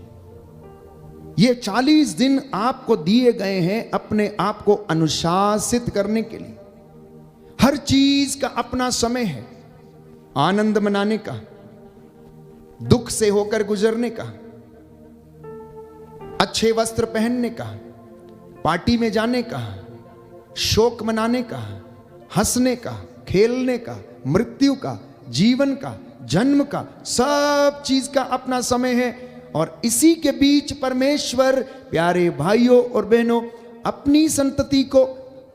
ये 40 दिन आपको दिए गए हैं अपने आप को अनुशासित करने के लिए। हर चीज का अपना समय है। आनंद मनाने का, दुख से होकर गुजरने का, अच्छे वस्त्र पहनने का, पार्टी में जाने का, शोक मनाने का, हंसने का, खेलने का, मृत्यु का, जीवन का, जन्म का, सब चीज का अपना समय है। और इसी के बीच परमेश्वर, प्यारे भाइयों और बहनों, अपनी संतति को,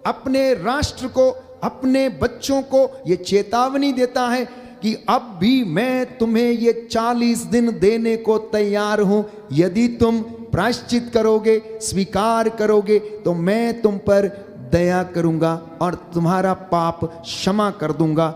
अपने राष्ट्र को, अपने बच्चों को ये चेतावनी देता है कि अब भी मैं तुम्हें ये 40 दिन देने को तैयार हूं। यदि तुम प्रायश्चित करोगे, स्वीकार करोगे, तो मैं तुम पर दया करूंगा और तुम्हारा पाप क्षमा कर दूंगा।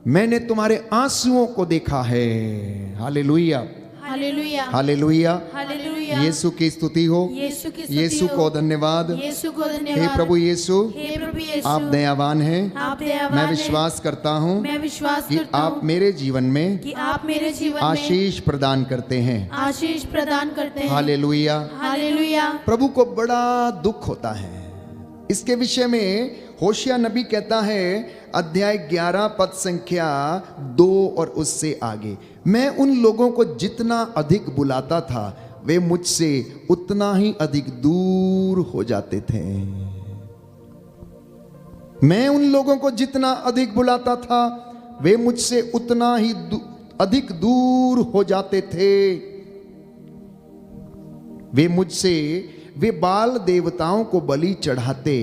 मैंने तुम्हारे आंसुओं को देखा है। हालेलुया, हालेलुया हालेलुया। हालेलुया यीशु की स्तुति हो, यीशु की स्तुति यीशु हो। को धन्यवाद। यीशु को हे धन्यवाद। प्रभु यीशु, हे प्रभु यीशु आप दयावान हैं। आप दयावान मैं हैं। विश्वास करता हूँ मैं विश्वास कि करता आप हूँ मेरे जीवन में कि आप मेरे जीवन में आशीष प्रदान करते हैं। आशीष प्रदान करते हैं। हालेलुया। हालेलुया। प्रभु को बड़ा दुख होता है। इसके विषय में होशिया नबी कहता है, अध्याय 11 पद संख्या 2 और उससे आगे, मैं उन लोगों को जितना अधिक बुलाता था वे मुझसे उतना ही अधिक दूर हो जाते थे। मैं उन लोगों को जितना अधिक बुलाता था वे मुझसे उतना ही अधिक दूर हो जाते थे। वे बाल देवताओं को बलि चढ़ाते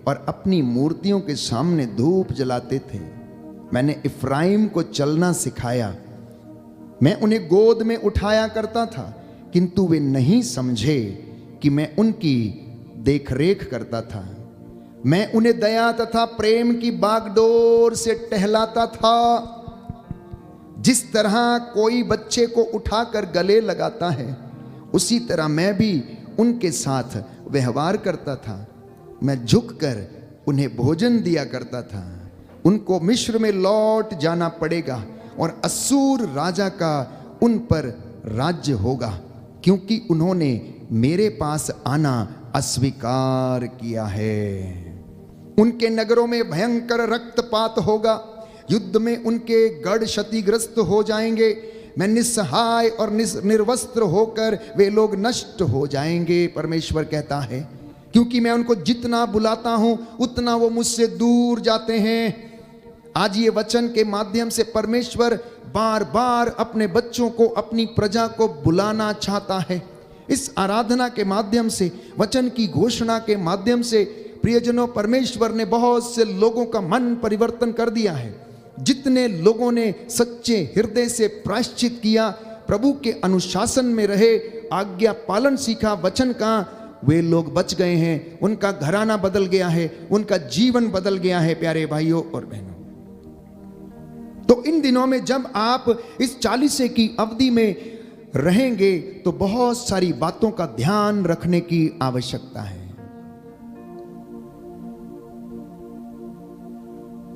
और अपनी मूर्तियों के सामने धूप जलाते थे। मैंने इफ्राइम को चलना सिखाया, मैं उन्हें गोद में उठाया करता था, किंतु वे नहीं समझे कि मैं उनकी देखरेख करता था। मैं उन्हें दया तथा प्रेम की बागडोर से टहलाता था। जिस तरह कोई बच्चे को उठाकर गले लगाता है, उसी तरह मैं भी उनके साथ व्यवहार करता था। मैं झुककर उन्हें भोजन दिया करता था। उनको मिस्र में लौट जाना पड़ेगा और अश्शूर राजा का उन पर राज्य होगा, क्योंकि उन्होंने मेरे पास आना अस्वीकार किया है। उनके नगरों में भयंकर रक्तपात होगा, युद्ध में उनके गढ़ क्षतिग्रस्त हो जाएंगे। मैं निस्सहाय और निर्वस्त्र होकर वे लोग नष्ट हो जाएंगे, परमेश्वर कहता है, क्योंकि मैं उनको जितना बुलाता हूं उतना वो मुझसे दूर जाते हैं। आज ये वचन के माध्यम से परमेश्वर बार बार अपने बच्चों को, अपनी प्रजा को बुलाना चाहता है। इस आराधना के माध्यम से, वचन की घोषणा के माध्यम से प्रियजनों, परमेश्वर ने बहुत से लोगों का मन परिवर्तन कर दिया है। जितने लोगों ने सच्चे हृदय से प्रायश्चित किया, प्रभु के अनुशासन में रहे, आज्ञा पालन सीखा वचन का, वे लोग बच गए हैं। उनका घराना बदल गया है, उनका जीवन बदल गया है। प्यारे भाइयों और बहनों, तो इन दिनों में जब आप इस 40 की अवधि में रहेंगे तो बहुत सारी बातों का ध्यान रखने की आवश्यकता है।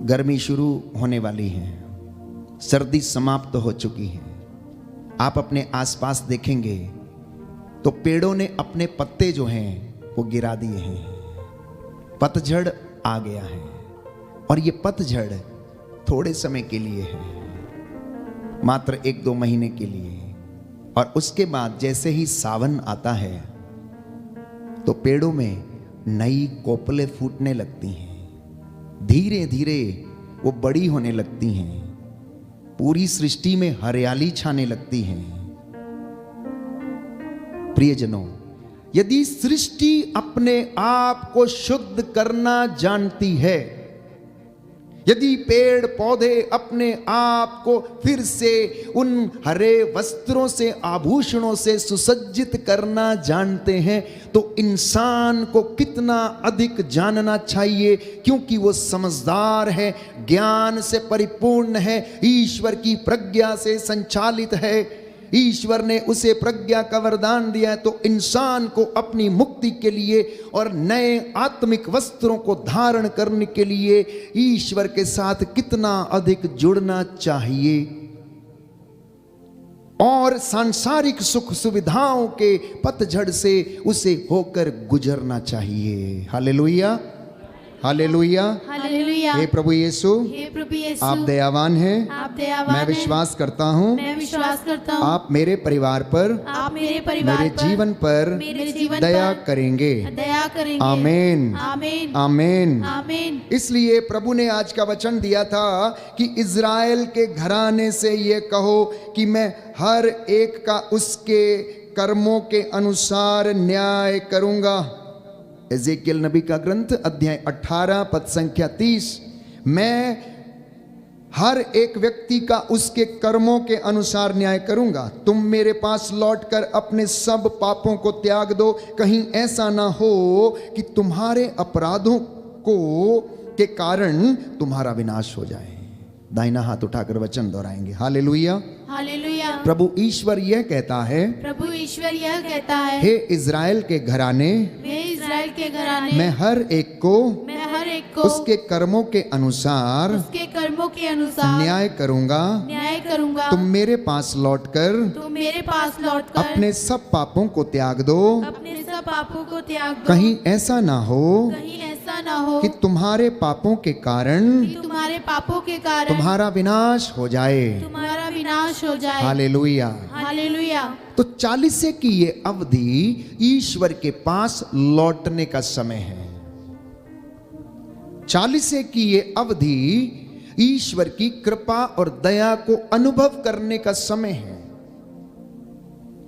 गर्मी शुरू होने वाली है, सर्दी समाप्त हो चुकी है। आप अपने आसपास देखेंगे तो पेड़ों ने अपने पत्ते जो हैं वो गिरा दिए हैं। पतझड़ आ गया है और ये पतझड़ थोड़े समय के लिए है, मात्र 1-2 महीने के लिए। और उसके बाद जैसे ही सावन आता है तो पेड़ों में नई कोपलें फूटने लगती हैं, धीरे धीरे वो बड़ी होने लगती हैं, पूरी सृष्टि में हरियाली छाने लगती है। प्रियजनों, यदि सृष्टि अपने आप को शुद्ध करना जानती है, यदि पेड़ पौधे अपने आप को फिर से उन हरे वस्त्रों से, आभूषणों से सुसज्जित करना जानते हैं, तो इंसान को कितना अधिक जानना चाहिए, क्योंकि वो समझदार है, ज्ञान से परिपूर्ण है, ईश्वर की प्रज्ञा से संचालित है। ईश्वर ने उसे प्रज्ञा का वरदान दिया है, तो इंसान को अपनी मुक्ति के लिए और नए आत्मिक वस्त्रों को धारण करने के लिए ईश्वर के साथ कितना अधिक जुड़ना चाहिए और सांसारिक सुख सुविधाओं के पतझड़ से उसे होकर गुजरना चाहिए। हालेलुया, हालेलुया, हालेलुया। हे प्रभु यीशु, हे प्रभु यीशु, आप दयावान हैं। आप दयावान मैं हैं। विश्वास करता हूँ मैं विश्वास करता हूँ आप मेरे परिवार पर, आप मेरे परिवार मेरे पर, जीवन पर मेरे जीवन दया पर करेंगे। दया करेंगे। आमीन, आमीन, आमीन, आमीन। इसलिए प्रभु ने आज का वचन दिया था कि इज़राइल के घराने से ये कहो कि मैं हर एक का उसके कर्मों के अनुसार न्याय करूंगा। एजेकियल नबी का ग्रंथ अध्याय 18 पद संख्या 30, मैं हर एक व्यक्ति का उसके कर्मों के अनुसार न्याय करूंगा। तुम मेरे पास लौटकर अपने सब पापों को त्याग दो, कहीं ऐसा ना हो कि तुम्हारे अपराधों को के कारण तुम्हारा विनाश हो जाए। दाहिना हाथ उठाकर वचन दोहराएंगे। हालेलुया, हालेलुया। प्रभु ईश्वर यह कहता है, प्रभु ईश्वर यह कहता है, हे इज़राइल के घराने, वे इज़राइल के घराने, मैं हर एक को मैं हर एक को उसके कर्मों के अनुसार उसके कर्मों के अनुसार न्याय करूंगा। न्याय करूंगा। तुम मेरे पास लौटकर तुम मेरे पास लौटकर अपने सब पापों को त्याग दो। अपने सब पापों को त्याग दो। कहीं ऐसा ना हो कहीं ऐसा ना हो कि तुम्हारे पापों के कारण कि तुम्हारे पापों के कारण तुम्हारा विनाश हो जाए। तुम्हारा विनाश हो जाए। हालेलुया। हालेलुया। तो 40 की ये अवधि ईश्वर के पास लौटने का समय है। 40 की ये अवधि ईश्वर की कृपा और दया को अनुभव करने का समय है।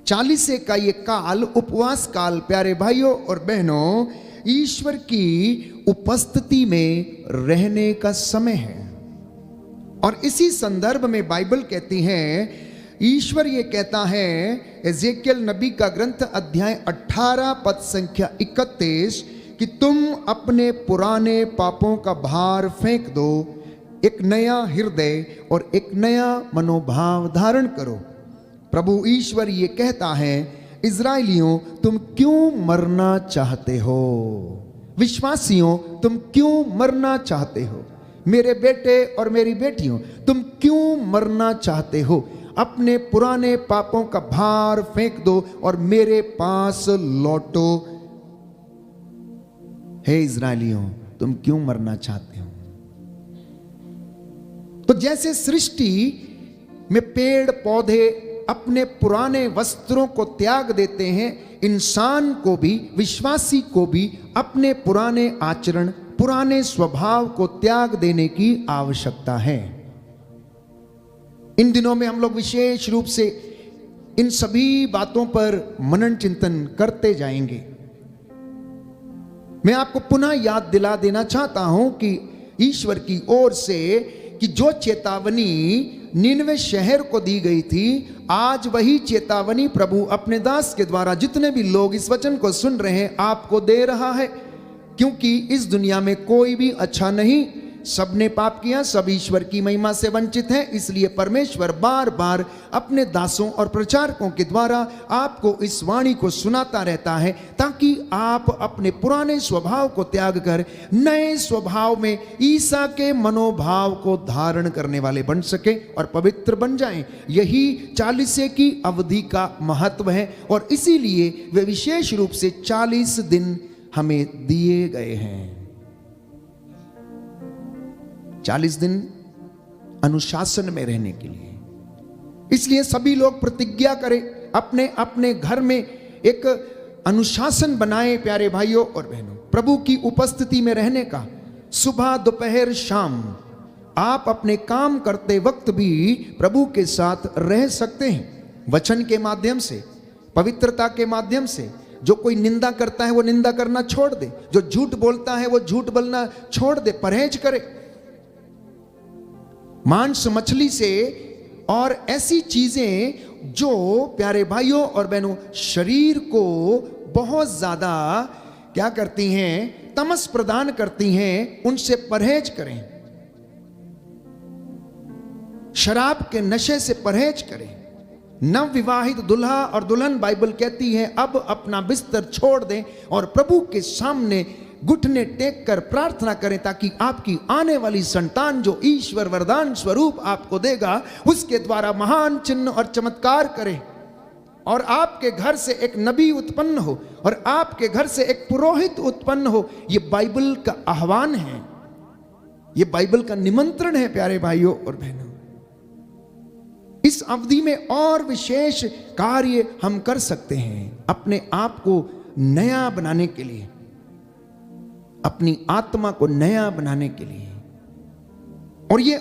40 का ये काल उपवास काल, प्यारे भाइयों और बहनों, ईश्वर की उपस्थिति में रहने का समय है। और इसी संदर्भ में बाइबल कहती है, ईश्वर ये कहता है, एजेकियल नबी का ग्रंथ अध्याय 18 पद संख्या 31, कि तुम अपने पुराने पापों का भार फेंक दो, एक नया हृदय और एक नया मनोभाव धारण करो। प्रभु ईश्वर ये कहता है, इज़राइलियों तुम क्यों मरना चाहते हो? विश्वासियों तुम क्यों मरना चाहते हो? मेरे बेटे और मेरी बेटियों तुम क्यों मरना चाहते हो? अपने पुराने पापों का भार फेंक दो और मेरे पास लौटो। हे इज़राइलियों तुम क्यों मरना चाहते हो? तो जैसे सृष्टि में पेड़ पौधे अपने पुराने वस्त्रों को त्याग देते हैं, इंसान को भी, विश्वासी को भी अपने पुराने आचरण, पुराने स्वभाव को त्याग देने की आवश्यकता है। इन दिनों में हम लोग विशेष रूप से इन सभी बातों पर मनन चिंतन करते जाएंगे। मैं आपको पुनः याद दिला देना चाहता हूं कि ईश्वर की ओर से कि जो चेतावनी निनवे शहर को दी गई थी, आज वही चेतावनी प्रभु अपने दास के द्वारा जितने भी लोग इस वचन को सुन रहे हैं आपको दे रहा है। क्योंकि इस दुनिया में कोई भी अच्छा नहीं, सबने पाप किया, सब ईश्वर की महिमा से वंचित हैं। इसलिए परमेश्वर बार बार अपने दासों और प्रचारकों के द्वारा आपको इस वाणी को सुनाता रहता है, ताकि आप अपने पुराने स्वभाव को त्याग कर नए स्वभाव में ईसा के मनोभाव को धारण करने वाले बन सके और पवित्र बन जाएं। यही 40 की अवधि का महत्व है और इसीलिए वे विशेष रूप से 40 दिन हमें दिए गए हैं। 40 दिन अनुशासन में रहने के लिए। इसलिए सभी लोग प्रतिज्ञा करें, अपने अपने घर में एक अनुशासन बनाएं प्यारे भाइयों और बहनों, प्रभु की उपस्थिति में रहने का। सुबह दोपहर शाम आप अपने काम करते वक्त भी प्रभु के साथ रह सकते हैं, वचन के माध्यम से, पवित्रता के माध्यम से। जो कोई निंदा करता है वो निंदा करना छोड़ दे, जो झूठ बोलता है वो झूठ बोलना छोड़ दे, परहेज करे मांस मछली से और ऐसी चीजें जो प्यारे भाइयों और बहनों शरीर को बहुत ज्यादा क्या करती हैं, तमस प्रदान करती हैं, उनसे परहेज करें। शराब के नशे से परहेज करें। नव विवाहित दुल्हा और दुल्हन बाइबल कहती है अब अपना बिस्तर छोड़ दें और प्रभु के सामने घुटने टेक कर प्रार्थना करें, ताकि आपकी आने वाली संतान जो ईश्वर वरदान स्वरूप आपको देगा, उसके द्वारा महान चिन्ह और चमत्कार करे और आपके घर से एक नबी उत्पन्न हो और आपके घर से एक पुरोहित उत्पन्न हो। ये बाइबल का आह्वान है, ये बाइबल का निमंत्रण है प्यारे भाइयों और बहनों। इस अवधि में और विशेष कार्य हम कर सकते हैं अपने आप को नया बनाने के लिए, अपनी आत्मा को नया बनाने के लिए। और ये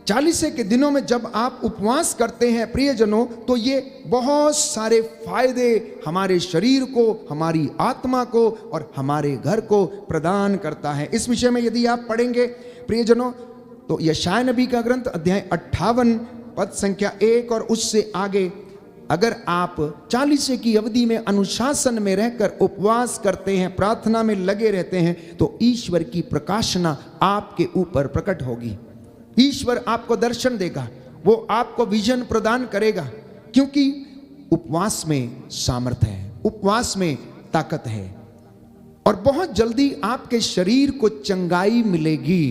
40 के दिनों में जब आप उपवास करते हैं प्रियजनों, तो ये बहुत सारे फायदे हमारे शरीर को, हमारी आत्मा को और हमारे घर को प्रदान करता है। इस विषय में यदि आप पढ़ेंगे प्रियजनों, तो यशायाह नबी का ग्रंथ अध्याय 58 पद संख्या 1 और उससे आगे, अगर आप 40 की अवधि में अनुशासन में रहकर उपवास करते हैं, प्रार्थना में लगे रहते हैं, तो ईश्वर की प्रकाशना आपके ऊपर प्रकट होगी। ईश्वर आपको दर्शन देगा वो आपको विजन प्रदान करेगा, क्योंकि उपवास में सामर्थ्य है, उपवास में ताकत है। और बहुत जल्दी आपके शरीर को चंगाई मिलेगी।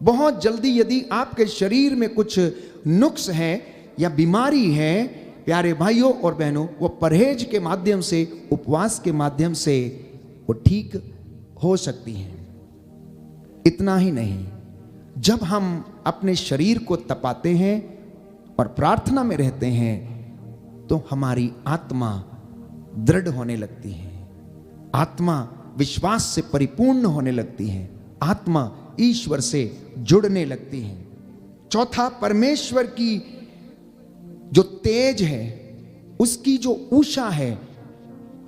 बहुत जल्दी यदि आपके शरीर में कुछ नुक्स है या बीमारी है, प्यारे भाइयों और बहनों, वो परहेज के माध्यम से, उपवास के माध्यम से वो ठीक हो सकती हैं। इतना ही नहीं, जब हम अपने शरीर को तपाते हैं और प्रार्थना में रहते हैं तो हमारी आत्मा दृढ़ होने लगती है, आत्मा विश्वास से परिपूर्ण होने लगती है, आत्मा ईश्वर से जुड़ने लगती है। चौथा, परमेश्वर की जो तेज है, उसकी जो ऊषा है,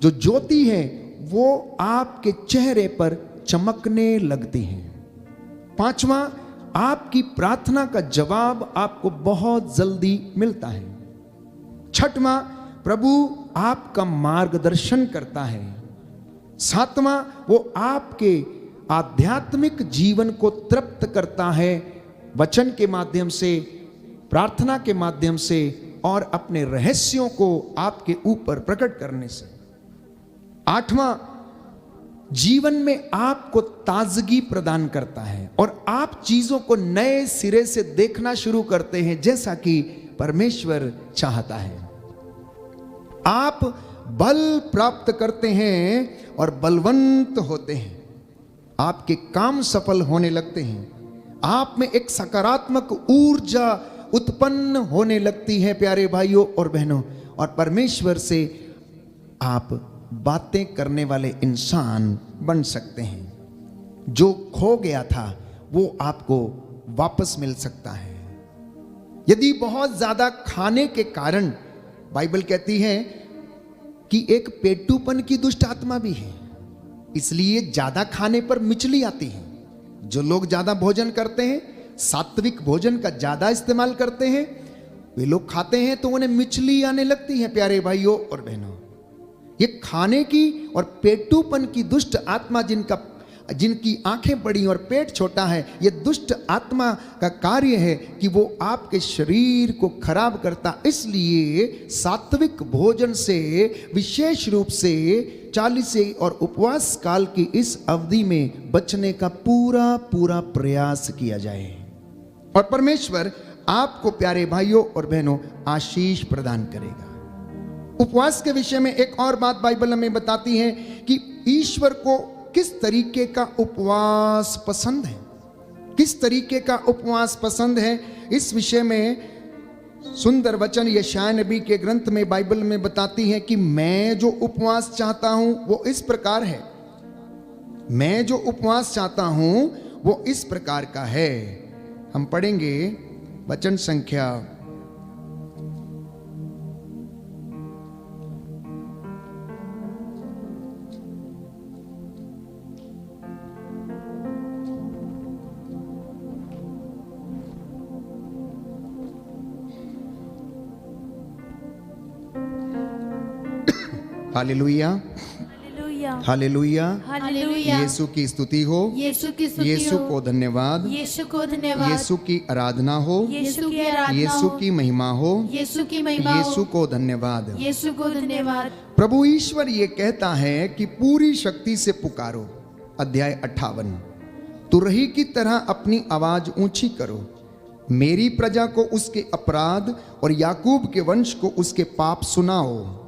जो ज्योति है, वो आपके चेहरे पर चमकने लगती है। पांचवा, आपकी प्रार्थना का जवाब आपको बहुत जल्दी मिलता है। छठवां, प्रभु आपका मार्गदर्शन करता है। सातवां, वो आपके आध्यात्मिक जीवन को तृप्त करता है, वचन के माध्यम से, प्रार्थना के माध्यम से और अपने रहस्यों को आपके ऊपर प्रकट करने से। आठवां, जीवन में आपको ताजगी प्रदान करता है और आप चीजों को नए सिरे से देखना शुरू करते हैं जैसा कि परमेश्वर चाहता है। आप बल प्राप्त करते हैं और बलवंत होते हैं, आपके काम सफल होने लगते हैं, आप में एक सकारात्मक ऊर्जा उत्पन्न होने लगती है प्यारे भाइयों और बहनों, और परमेश्वर से आप बातें करने वाले इंसान बन सकते हैं। जो खो गया था वो आपको वापस मिल सकता है। यदि बहुत ज्यादा खाने के कारण, बाइबल कहती है कि एक पेटूपन की दुष्ट आत्मा भी है, इसलिए ज्यादा खाने पर मिचली आती है। जो लोग ज्यादा भोजन करते हैं, सात्विक भोजन का ज्यादा इस्तेमाल करते हैं, वे लोग खाते हैं तो उन्हें मिचली आने लगती है प्यारे भाइयों और बहनों। ये खाने की और पेटूपन की दुष्ट आत्मा, जिनकी आंखें बड़ी और पेट छोटा है, ये दुष्ट आत्मा का कार्य है कि वो आपके शरीर को खराब करता। इसलिए सात्विक भोजन से, विशेष रूप से 40 और उपवास काल की इस अवधि में बचने का पूरा पूरा प्रयास किया जाए, और परमेश्वर आपको प्यारे भाइयों और बहनों आशीष प्रदान करेगा। उपवास के विषय में एक और बात बाइबल हमें बताती है कि ईश्वर को किस तरीके का उपवास पसंद है, किस तरीके का उपवास पसंद है। इस विषय में सुंदर वचन यशायाह नबी के ग्रंथ में बाइबल में बताती है कि मैं जो उपवास चाहता हूं वो इस प्रकार है, मैं जो उपवास चाहता हूं वो इस प्रकार का है। हम पढ़ेंगे वचन संख्या 'हालेलुया, हालेलुया, हालेलुया। यीशु की स्तुति हो, यीशु की स्तुति यीशु हो, को धन्यवाद, यीशु को धन्यवाद, यीशु की आराधना हो, यीशु की आराधना यीशु हो, की महिमा हो, यीशु की महिमा यीशु हो, को धन्यवाद। यीशु को धन्यवाद। प्रभु ईश्वर ये कहता है कि पूरी शक्ति से पुकारो। अध्याय 58, तुरही की तरह अपनी आवाज ऊंची करो, मेरी प्रजा को उसके अपराध और याकूब के वंश को उसके पाप सुनाओ।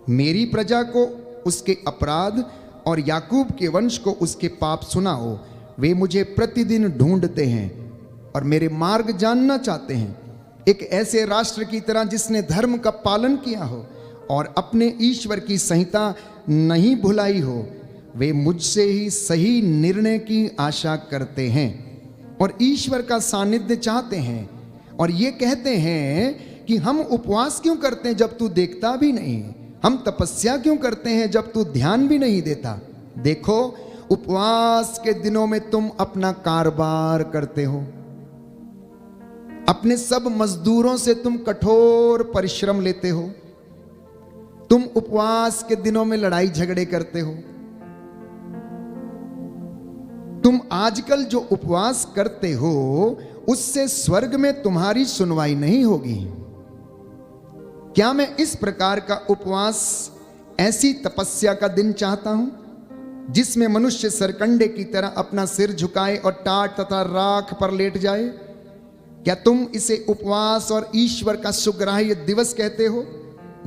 मेरी प्रजा को उसके अपराध और याकूब के वंश को उसके पाप सुनाओ। वे मुझे प्रतिदिन ढूंढते हैं और मेरे मार्ग जानना चाहते हैं, एक ऐसे राष्ट्र की तरह जिसने धर्म का पालन किया हो और अपने ईश्वर की संहिता नहीं भुलाई हो। वे मुझसे ही सही निर्णय की आशा करते हैं और ईश्वर का सानिध्य चाहते हैं, और ये कहते हैं कि हम उपवास क्यों करते हैं जब तू देखता भी नहीं, हम तपस्या क्यों करते हैं जब तू ध्यान भी नहीं देता। देखो, उपवास के दिनों में तुम अपना कारोबार करते हो, अपने सब मजदूरों से तुम कठोर परिश्रम लेते हो, तुम उपवास के दिनों में लड़ाई झगड़े करते हो। तुम आजकल जो उपवास करते हो उससे स्वर्ग में तुम्हारी सुनवाई नहीं होगी। क्या मैं इस प्रकार का उपवास, ऐसी तपस्या का दिन चाहता हूं जिसमें मनुष्य सरकंडे की तरह अपना सिर झुकाए और टाट तथा राख पर लेट जाए? क्या तुम इसे उपवास और ईश्वर का सुग्राह्य दिवस कहते हो?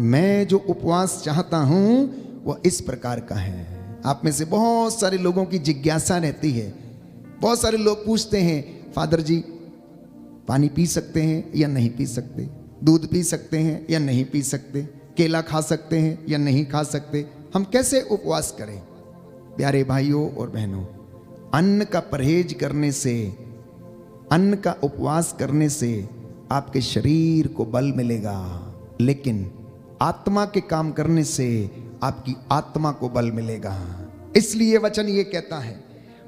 मैं जो उपवास चाहता हूं वह इस प्रकार का है। आप में से बहुत सारे लोगों की जिज्ञासा रहती है। बहुत सारे लोग पूछते हैं, फादर जी पानी पी सकते हैं या नहीं पी सकते, दूध पी सकते हैं या नहीं पी सकते, केला खा सकते हैं या नहीं खा सकते, हम कैसे उपवास करें? प्यारे भाइयों और बहनों, अन्न का परहेज करने से, अन्न का उपवास करने से आपके शरीर को बल मिलेगा, लेकिन आत्मा के काम करने से आपकी आत्मा को बल मिलेगा। इसलिए वचन ये कहता है,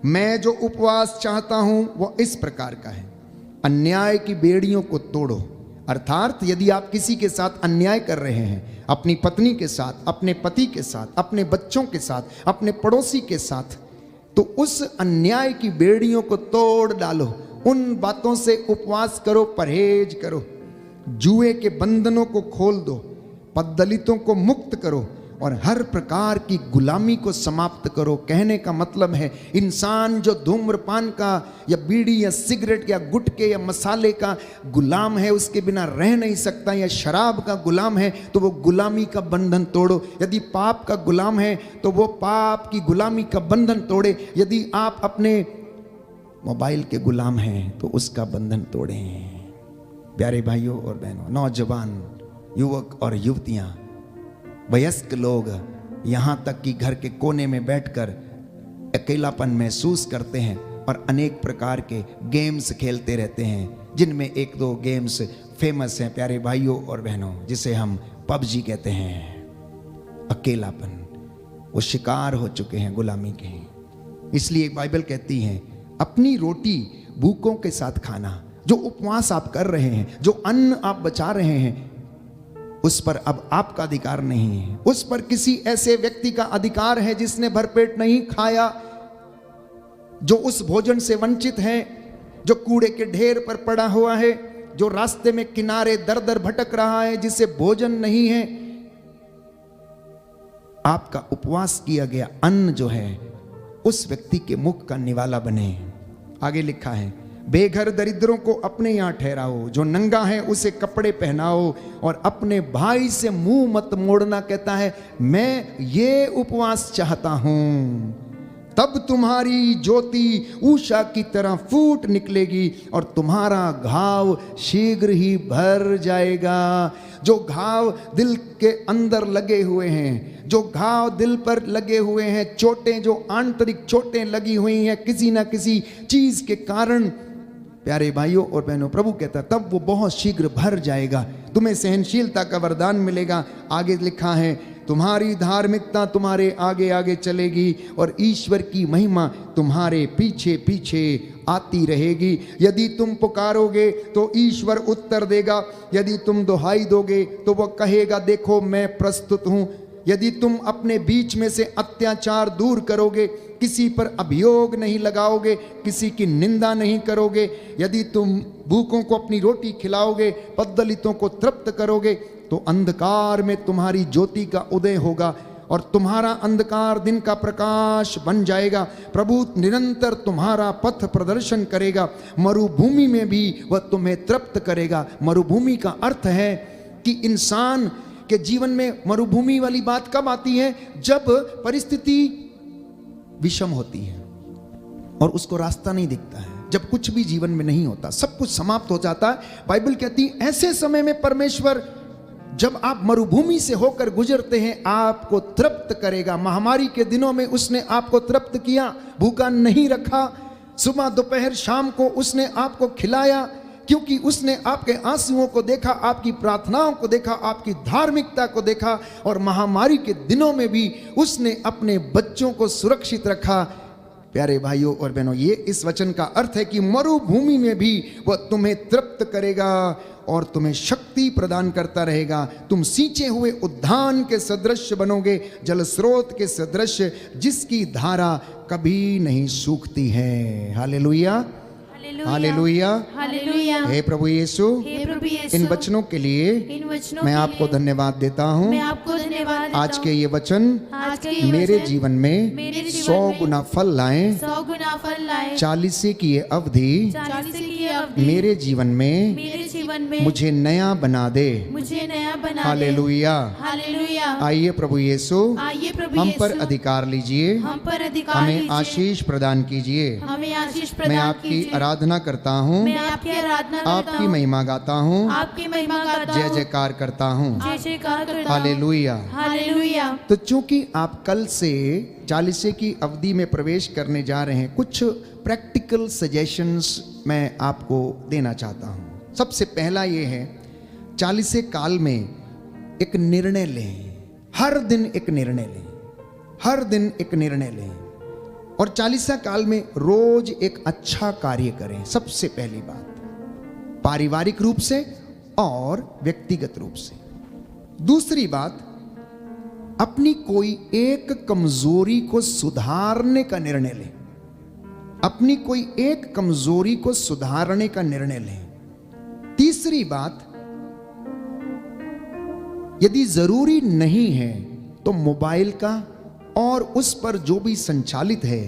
मैं जो उपवास चाहता हूं वो इस प्रकार का है, अन्याय की बेड़ियों को तोड़ो। अर्थात यदि आप किसी के साथ अन्याय कर रहे हैं, अपनी पत्नी के साथ, अपने पति के साथ, अपने बच्चों के साथ, अपने पड़ोसी के साथ, तो उस अन्याय की बेड़ियों को तोड़ डालो। उन बातों से उपवास करो, परहेज करो। जुए के बंधनों को खोल दो, पद्दलितों को मुक्त करो और हर प्रकार की गुलामी को समाप्त करो। कहने का मतलब है, इंसान जो धूम्रपान का या बीड़ी या सिगरेट या गुटके या मसाले का गुलाम है, उसके बिना रह नहीं सकता, या शराब का गुलाम है, तो वो गुलामी का बंधन तोड़ो। यदि पाप का गुलाम है तो वो पाप की गुलामी का बंधन तोड़े। यदि आप अपने मोबाइल के गुलाम हैं तो उसका बंधन तोड़ें। प्यारे भाइयों और बहनों, नौजवान, युवक और युवतियां, वयस्क लोग, यहाँ तक कि घर के कोने में बैठकर अकेलापन महसूस करते हैं और अनेक प्रकार के गेम्स खेलते रहते हैं, जिनमें एक दो गेम्स फेमस हैं प्यारे भाइयों और बहनों, जिसे हम पबजी कहते हैं। अकेलापन, वो शिकार हो चुके हैं गुलामी के। इसलिए बाइबल कहती है, अपनी रोटी भूखों के साथ खाना। जो उपवास आप कर रहे हैं, जो अन्न आप बचा रहे हैं, उस पर अब आपका अधिकार नहीं है। उस पर किसी ऐसे व्यक्ति का अधिकार है जिसने भरपेट नहीं खाया, जो उस भोजन से वंचित है, जो कूड़े के ढेर पर पड़ा हुआ है, जो रास्ते में किनारे दर दर भटक रहा है, जिसे भोजन नहीं है। आपका उपवास किया गया अन्न जो है, उस व्यक्ति के मुख का निवाला बने। आगे लिखा है, बेघर दरिद्रों को अपने यहाँ ठहराओ, जो नंगा है उसे कपड़े पहनाओ और अपने भाई से मुंह मत मोड़ना। कहता है, मैं ये उपवास चाहता हूं, तब तुम्हारी ज्योति उषा की तरह फूट निकलेगी और तुम्हारा घाव शीघ्र ही भर जाएगा। जो घाव दिल के अंदर लगे हुए हैं, जो घाव दिल पर लगे हुए हैं, चोटें जो आंतरिक चोटें लगी हुई हैं किसी ना किसी चीज के कारण, प्यारे भाइयों और बहनों, प्रभु कहता है तब वो बहुत शीघ्र भर जाएगा। तुम्हें सहनशीलता का वरदान मिलेगा। आगे लिखा है, तुम्हारी धार्मिकता तुम्हारे आगे आगे चलेगी और ईश्वर की महिमा तुम्हारे पीछे पीछे आती रहेगी। यदि तुम पुकारोगे तो ईश्वर उत्तर देगा, यदि तुम दुहाई दोगे तो वह कहेगा, देखो मैं प्रस्तुत हूं। यदि तुम अपने बीच में से अत्याचार दूर करोगे, किसी पर अभियोग नहीं लगाओगे, किसी की निंदा नहीं करोगे, यदि तुम भूखों को अपनी रोटी खिलाओगे, पद्दलितों को तृप्त करोगे, तो अंधकार में तुम्हारी ज्योति का उदय होगा और तुम्हारा अंधकार दिन का प्रकाश बन जाएगा। प्रभु निरंतर तुम्हारा पथ प्रदर्शन करेगा, मरुभूमि में भी वह तुम्हें तृप्त करेगा। मरुभूमि का अर्थ है कि इंसान के जीवन में मरुभूमि वाली बात कब आती है? जब परिस्थिति विषम होती है और उसको रास्ता नहीं दिखता है, जब कुछ भी जीवन में नहीं होता, सब कुछ समाप्त हो जाता है। बाइबल कहती है ऐसे समय में परमेश्वर, जब आप मरुभूमि से होकर गुजरते हैं, आपको तृप्त करेगा। महामारी के दिनों में उसने आपको तृप्त किया, भूखा नहीं रखा। सुबह दोपहर शाम को उसने आपको खिलाया, क्योंकि उसने आपके आंसुओं को देखा, आपकी प्रार्थनाओं को देखा, आपकी धार्मिकता को देखा। और महामारी के दिनों में भी उसने अपने बच्चों को सुरक्षित रखा। प्यारे भाइयों और बहनों, ये इस वचन का अर्थ है कि मरुभूमि में भी वह तुम्हें तृप्त करेगा और तुम्हें शक्ति प्रदान करता रहेगा। तुम सींचे हुए उद्यान के सदृश बनोगे, जल स्रोत के सदृश, जिसकी धारा कभी नहीं सूखती है। हालेलुया। हालेलुया। हालेलुया। हे प्रभु यीशु, हे प्रभु यीशु, इन वचनों के लिए इन वचनों मैं के आपको लिए धन्यवाद देता हूँ। मैं आपको धन्यवाद देता आज के हूँ। ये वचन आज के ये मेरे वचन जीवन में मेरे जीवन 100 में गुना फल लाएं। 100 गुना फल लाए। 40 की ये अवधि 40 की अवधि मेरे जीवन में मेरे जीवन में मुझे नया बना दे। मुझे नया बना दे। हालेलुया। हालेलुया। आइए प्रभु यीशु, आइए प्रभु हम यीशु, पर अधिकार लीजिए, हम पर अधिकार हमें लीजिए। आशीष प्रदान कीजिए। हमें आशीष मैं प्रदान आपकी कीजिए। आराधना करता हूँ, मैं आपकी आराधना करता आपकी हूँ। महिमा गाता हूँ, आपकी महिमा गाता जय हूँ। जयकार करता हूँ। जय जयकार करता हूँ। हालेलुया। हालेलुया। तो चूंकि आप कल से 40 की अवधि में प्रवेश करने जा रहे हैं, कुछ प्रैक्टिकल सजेशंस मैं आपको देना चाहता हूं। सबसे पहला ये है, 40 काल में एक निर्णय लें। हर दिन एक निर्णय लें, हर दिन एक निर्णय लें, और 40 काल में रोज एक अच्छा कार्य करें। सबसे पहली बात, पारिवारिक रूप से और व्यक्तिगत रूप से। दूसरी बात, अपनी कोई एक कमजोरी को सुधारने का निर्णय लें। अपनी कोई एक कमजोरी को सुधारने का निर्णय लें। तीसरी बात, यदि जरूरी नहीं है तो मोबाइल का और उस पर जो भी संचालित है,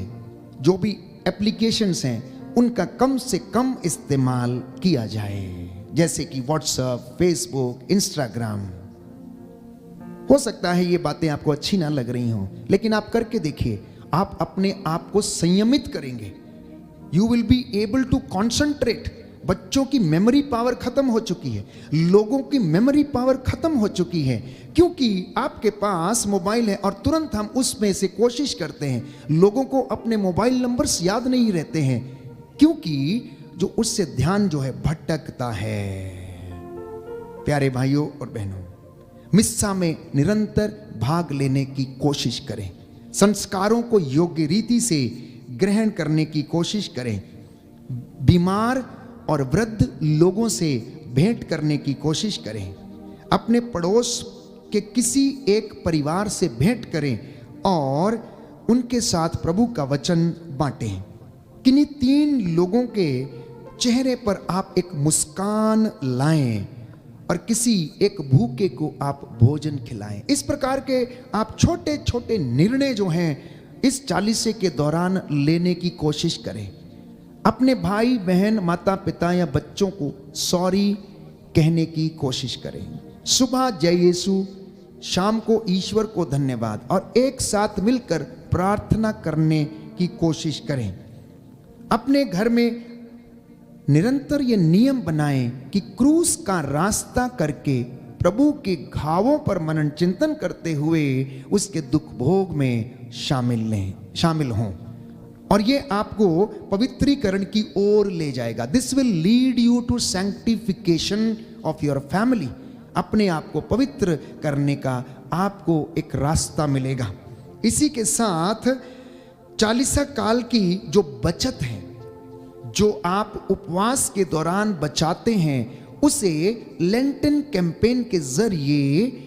जो भी एप्लीकेशंस हैं, उनका कम से कम इस्तेमाल किया जाए, जैसे कि व्हाट्सएप, फेसबुक, इंस्टाग्राम। हो सकता है ये बातें आपको अच्छी ना लग रही हों, लेकिन आप करके देखिए, आप अपने आप को संयमित करेंगे। You will be able to concentrate. बच्चों की मेमोरी पावर खत्म हो चुकी है, लोगों की मेमोरी पावर खत्म हो चुकी है, क्योंकि आपके पास मोबाइल है और तुरंत हम उसमें से कोशिश करते हैं। लोगों को अपने मोबाइल नंबर्स याद नहीं रहते हैं, क्योंकि जो उससे ध्यान जो है भटकता है। प्यारे भाइयों और बहनों, मिस्सा में निरंतर भाग लेने की कोशिश करें। संस्कारों को योग्य रीति से ग्रहण करने की कोशिश करें। बीमार और वृद्ध लोगों से भेंट करने की कोशिश करें। अपने पड़ोस के किसी एक परिवार से भेंट करें और उनके साथ प्रभु का वचन बांटें। किन्हीं 3 लोगों के चेहरे पर आप एक मुस्कान लाएं और किसी एक भूखे को आप भोजन खिलाएं। इस प्रकार के आप छोटे छोटे निर्णय जो हैं इस 40 के दौरान लेने की कोशिश करें। अपने भाई बहन, माता पिता या बच्चों को सॉरी कहने की कोशिश करें। सुबह जय यीशु, शाम को ईश्वर को धन्यवाद, और एक साथ मिलकर प्रार्थना करने की कोशिश करें। अपने घर में निरंतर ये नियम बनाएं कि क्रूस का रास्ता करके प्रभु के घावों पर मनन चिंतन करते हुए उसके दुख भोग में शामिल हों, और ये आपको पवित्रीकरण की ओर ले जाएगा। This will lead you to sanctification of your family. अपने आप को पवित्र करने का आपको एक रास्ता मिलेगा। इसी के साथ 40 काल की जो बचत है, जो आप उपवास के दौरान बचाते हैं, उसे लेंटन कैंपेन के जरिए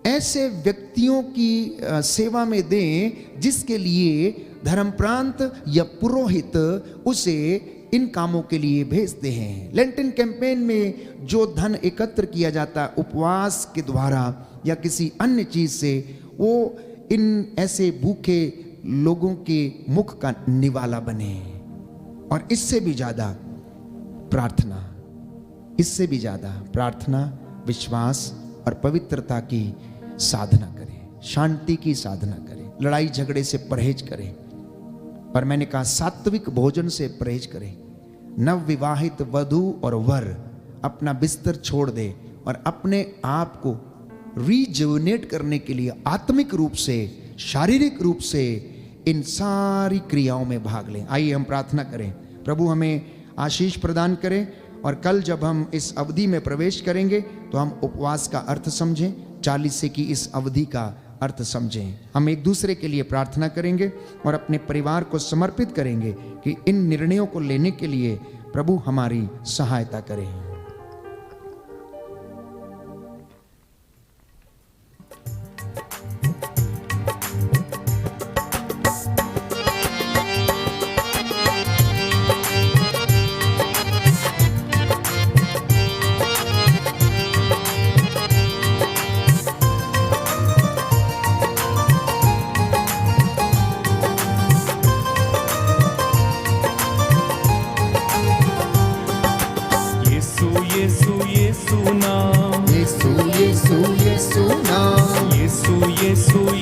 ऐसे व्यक्तियों की सेवा में दें जिसके लिए धर्मप्रांत या पुरोहित उसे इन कामों के लिए भेजते हैं। लेंटन कैंपेन में जो धन एकत्र किया जाता है उपवास के द्वारा या किसी अन्य चीज से, वो इन ऐसे भूखे लोगों के मुख का निवाला बने। और इससे भी ज्यादा प्रार्थना, इससे भी ज्यादा प्रार्थना, विश्वास और पवित्रता की साधना करें, शांति की साधना करें, लड़ाई झगड़े से परहेज करें। और मैंने कहा सात्विक भोजन से परहेज करें। नव विवाहित वधू और वर अपना बिस्तर छोड़ दे और अपने आप को रीजुवनेट करने के लिए आत्मिक रूप से, शारीरिक रूप से इन सारी क्रियाओं में भाग लें। आइए हम प्रार्थना करें, प्रभु हमें आशीष प्रदान करें, और कल जब हम इस अवधि में प्रवेश करेंगे तो हम उपवास का अर्थ समझें, 40 की इस अवधि का अर्थ समझें। हम एक दूसरे के लिए प्रार्थना करेंगे और अपने परिवार को समर्पित करेंगे कि इन निर्णयों को लेने के लिए प्रभु हमारी सहायता करें।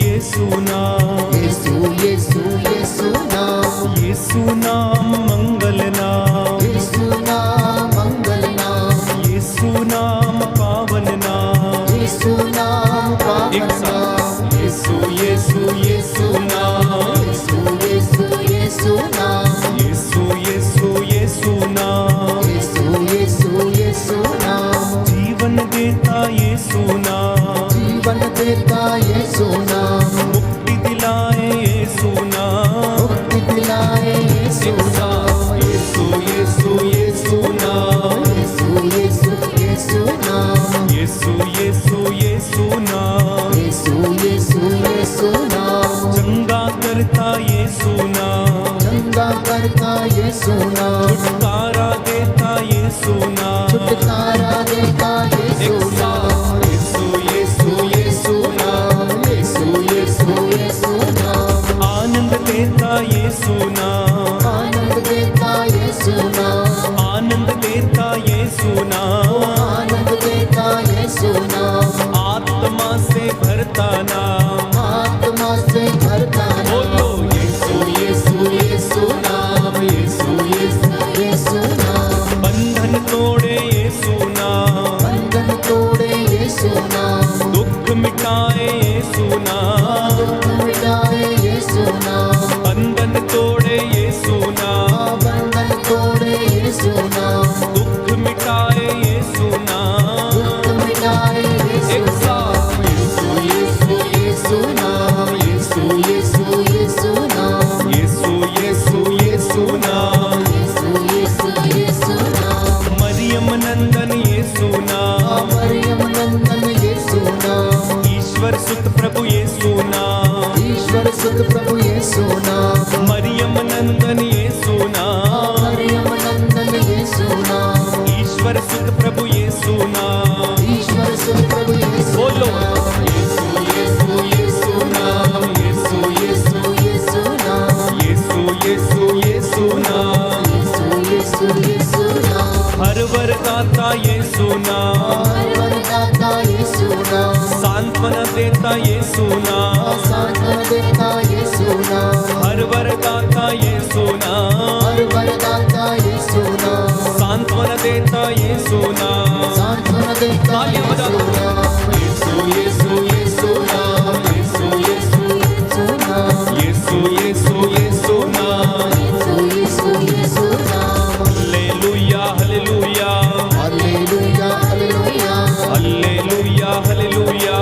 यीशु नाम, यीशु यीशु यीशु नाम, यीशु नाम मंगल नाम, यीशु नाम मंगल नाम, यीशु नाम पावन नाम, यीशु नाम एक पावन साथ नाम, यीशु यीशु यीशु नाम, यीशु यीशु यीशु नाम, यीशु यीशु यीशु नाम, यीशु यीशु यीशु नाम, जीवन देता यीशु नाम, जीवन देता यीशु नाम, मुक्ति दिलाए यीशु नाम, मुक्ति दिलाए यीशु एक साथ यीशु यीशु यीशु नाम, यीशु यीशु यीशु नाम, यीशु यीशु यीशु नाम, यीशु यीशु यीशु नाम, चंगा करता यीशु नाम, चंगा करता यीशु नाम, छुटकारा देता यीशु नाम, छुटकारा देता यीशु एक साथ नाम, यीशु यीशु यीशु नाम, यीशु यीशु यीशु नाम, आनंद देता यीशु नाम, आनंद देता यीशु नाम, आनंद देता यीशु नाम, आनंद देता यीशु नाम, आत्मा से भरता नाम, आत्मा से भरता बोलो नाम, यीशु यीशु यीशु नाम, यीशु यीशु यीशु नाम, बंधन तोड़े यीशु नाम, बंधन तोड़े यीशु नाम, दुख मिटाए यीशु नाम, दुख मिटाए यीशु नाम, बंधन तोड़े यीशु नाम, बंधन तोड़े यीशु नाम, दुख मिटाए यीशु नाम, दुख मिटाए यीशु एक साथ यीशु यीशु यीशु नाम, यीशु यीशु यीशु नाम, यीशु यीशु यीशु नाम, यीशु यीशु यीशु नाम, मरियम नंदन यीशु नाम, मरियम नंदन यीशु नाम, ईश्वर सुत प्रभु यीशु नाम, ईश्वर सुत प्रभु यीशु नाम, मरियम नंदन यीशु नाम, मरियम नंदन यीशु नाम, ईश्वर सुत प्रभु यीशु नाम, ईश्वर सुत प्रभु यीशु बोलो नाम, यीशु यीशु यीशु नाम, यीशु यीशु यीशु नाम, यीशु यीशु यीशु नाम, यीशु यीशु यीशु नाम, हर वरदाता यीशु नाम, हर वरदाता यीशु नाम, सांत्वना देता यीशु नाम, सांत्वना देता यीशु नाम, हर वरदाता यीशु नाम, हर वरदाता यीशु नाम, सांत्वना देता यीशु नाम, सांत्वना देता तालियां बजाओ। यीशु नाम, यीशु यीशु यीशु नाम, यीशु यीशु यीशु नाम, यीशु यीशु यीशु नाम, यीशु यीशु यीशु नाम, हालेलुया हालेलुया हालेलुया हालेलुया हालेलुया हालेलुया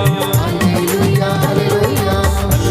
हालेलुया हालेलुया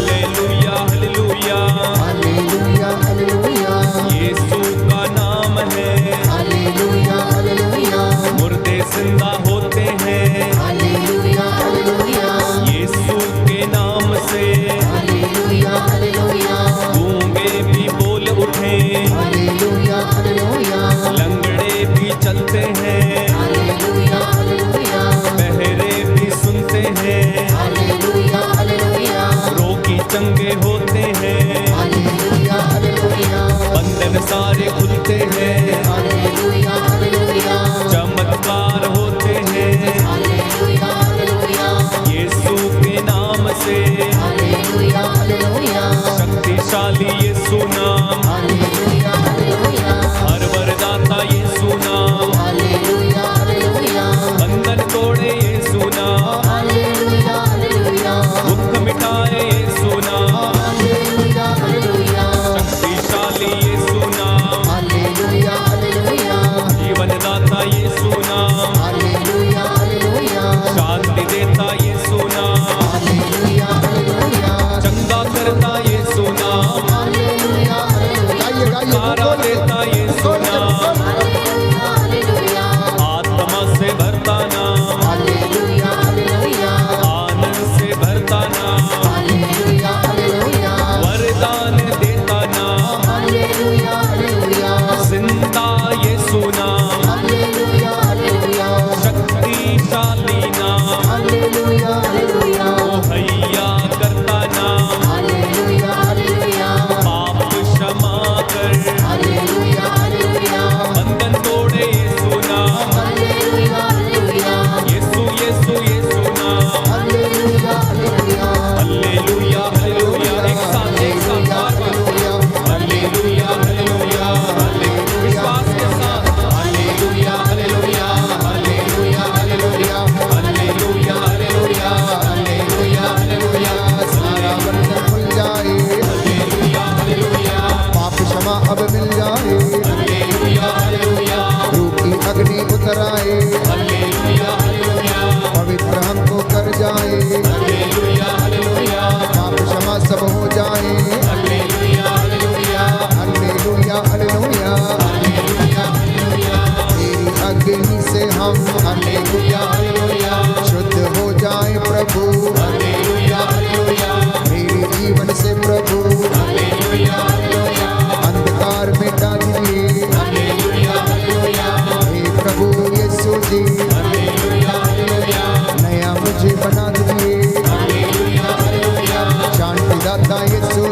हालेलुया हालेलुया हालेलुया हालेलुया यीशु का नाम है, हालेलुया हालेलुया मुर्दे जिंदा होते हैं हालेलुया हालेलुया यीशु के नाम से, हालेलुया हालेलुया गूंगे भी बोल उठे, हालेलुया हालेलुया लंगड़े भी चलते हैं, हालेलुया हालेलुया बहरे भी सुनते हैं, हालेलुया हालेलुया रोगी चंगे होते हैं, हालेलुया हालेलुया बंधन सारे खुलते हैं, हालेलुया हालेलुया चमत्कार होते हैं हालेलुया हालेलुया यीशु के नाम से, हालेलुया हालेलुया शक्तिशाली यीशु नाम, हालेलुया हालेलुया हर वरदाता यीशु नाम, हालेलुया हालेलुया बंधन तोड़े यीशु नाम, हालेलुया हालेलुया दुख मिटाए यीशु नाम,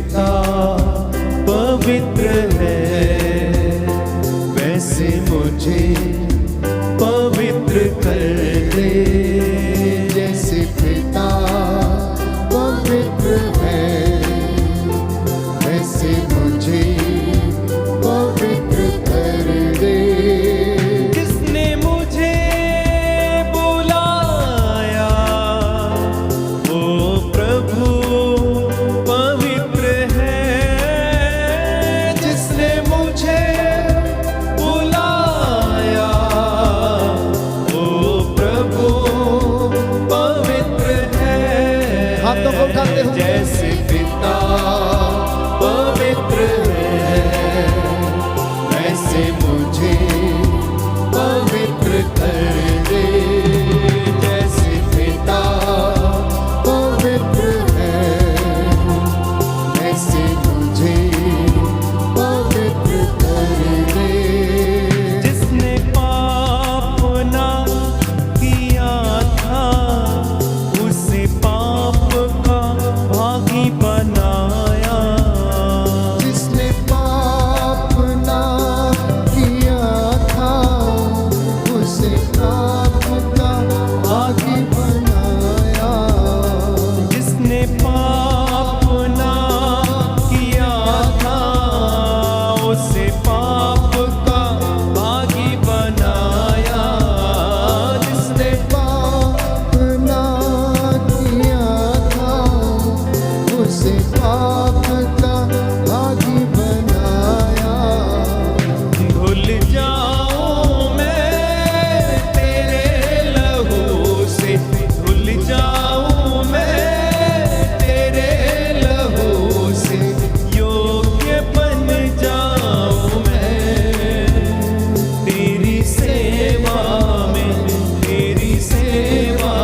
पिता पवित्र है, वैसे मुझे पवित्र कर दे। जैसे पिता पवित्र है, वैसे मुझे पवित्र कर दे। जिसने मुझे बुलाया वो प्रभु पवित्र है। जिसने मुझे बुलाया वो प्रभु पवित्र है। हाथों को उठाते हुए जैसे पिता पवित्र है, वैसे मुझे पवित्र कर दे। जैसे पिता पवित्र है, वैसे मुझे पवित्र कर दे। जिसने पाप ना किया था, उसे पाप का भागी बनाया। जिसने पाप ना किया था, उसे पाप का भागी बनाया। जिसने पाप ना किया था, उसे पाप का भागी बनाया। जिसने पाप ना किया था, उसे पाप का भागी बनाया। धुल जाऊं मैं तेरे लहू से, धुल जाऊं मैं तेरे लहू से, योग्य बन जाऊं मैं तेरी सेवा में, तेरी सेवा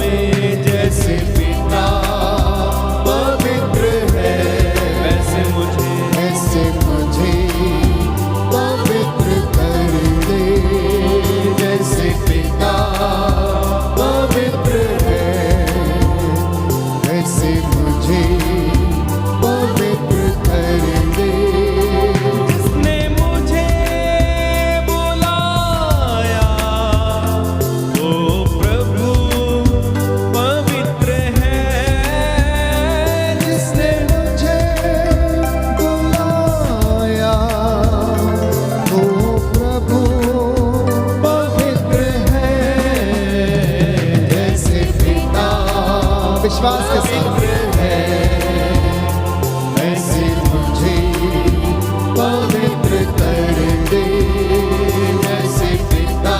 में। जैसे पिता पवित्र है, वैसे मुझे ऐसे मुझे पवित्र कर दे। जैसे पिता पवित्र है, ऐसे मुझे पवित्र कर दे। जिसने मुझे बुलाया वो प्रभु पवित्र है। जिसने मुझे बुलाया वो प्रभु पवित्र है। जैसे पिता विश्वास के साथ ऐसे मुझे पवित्र कर दे। जैसे पिता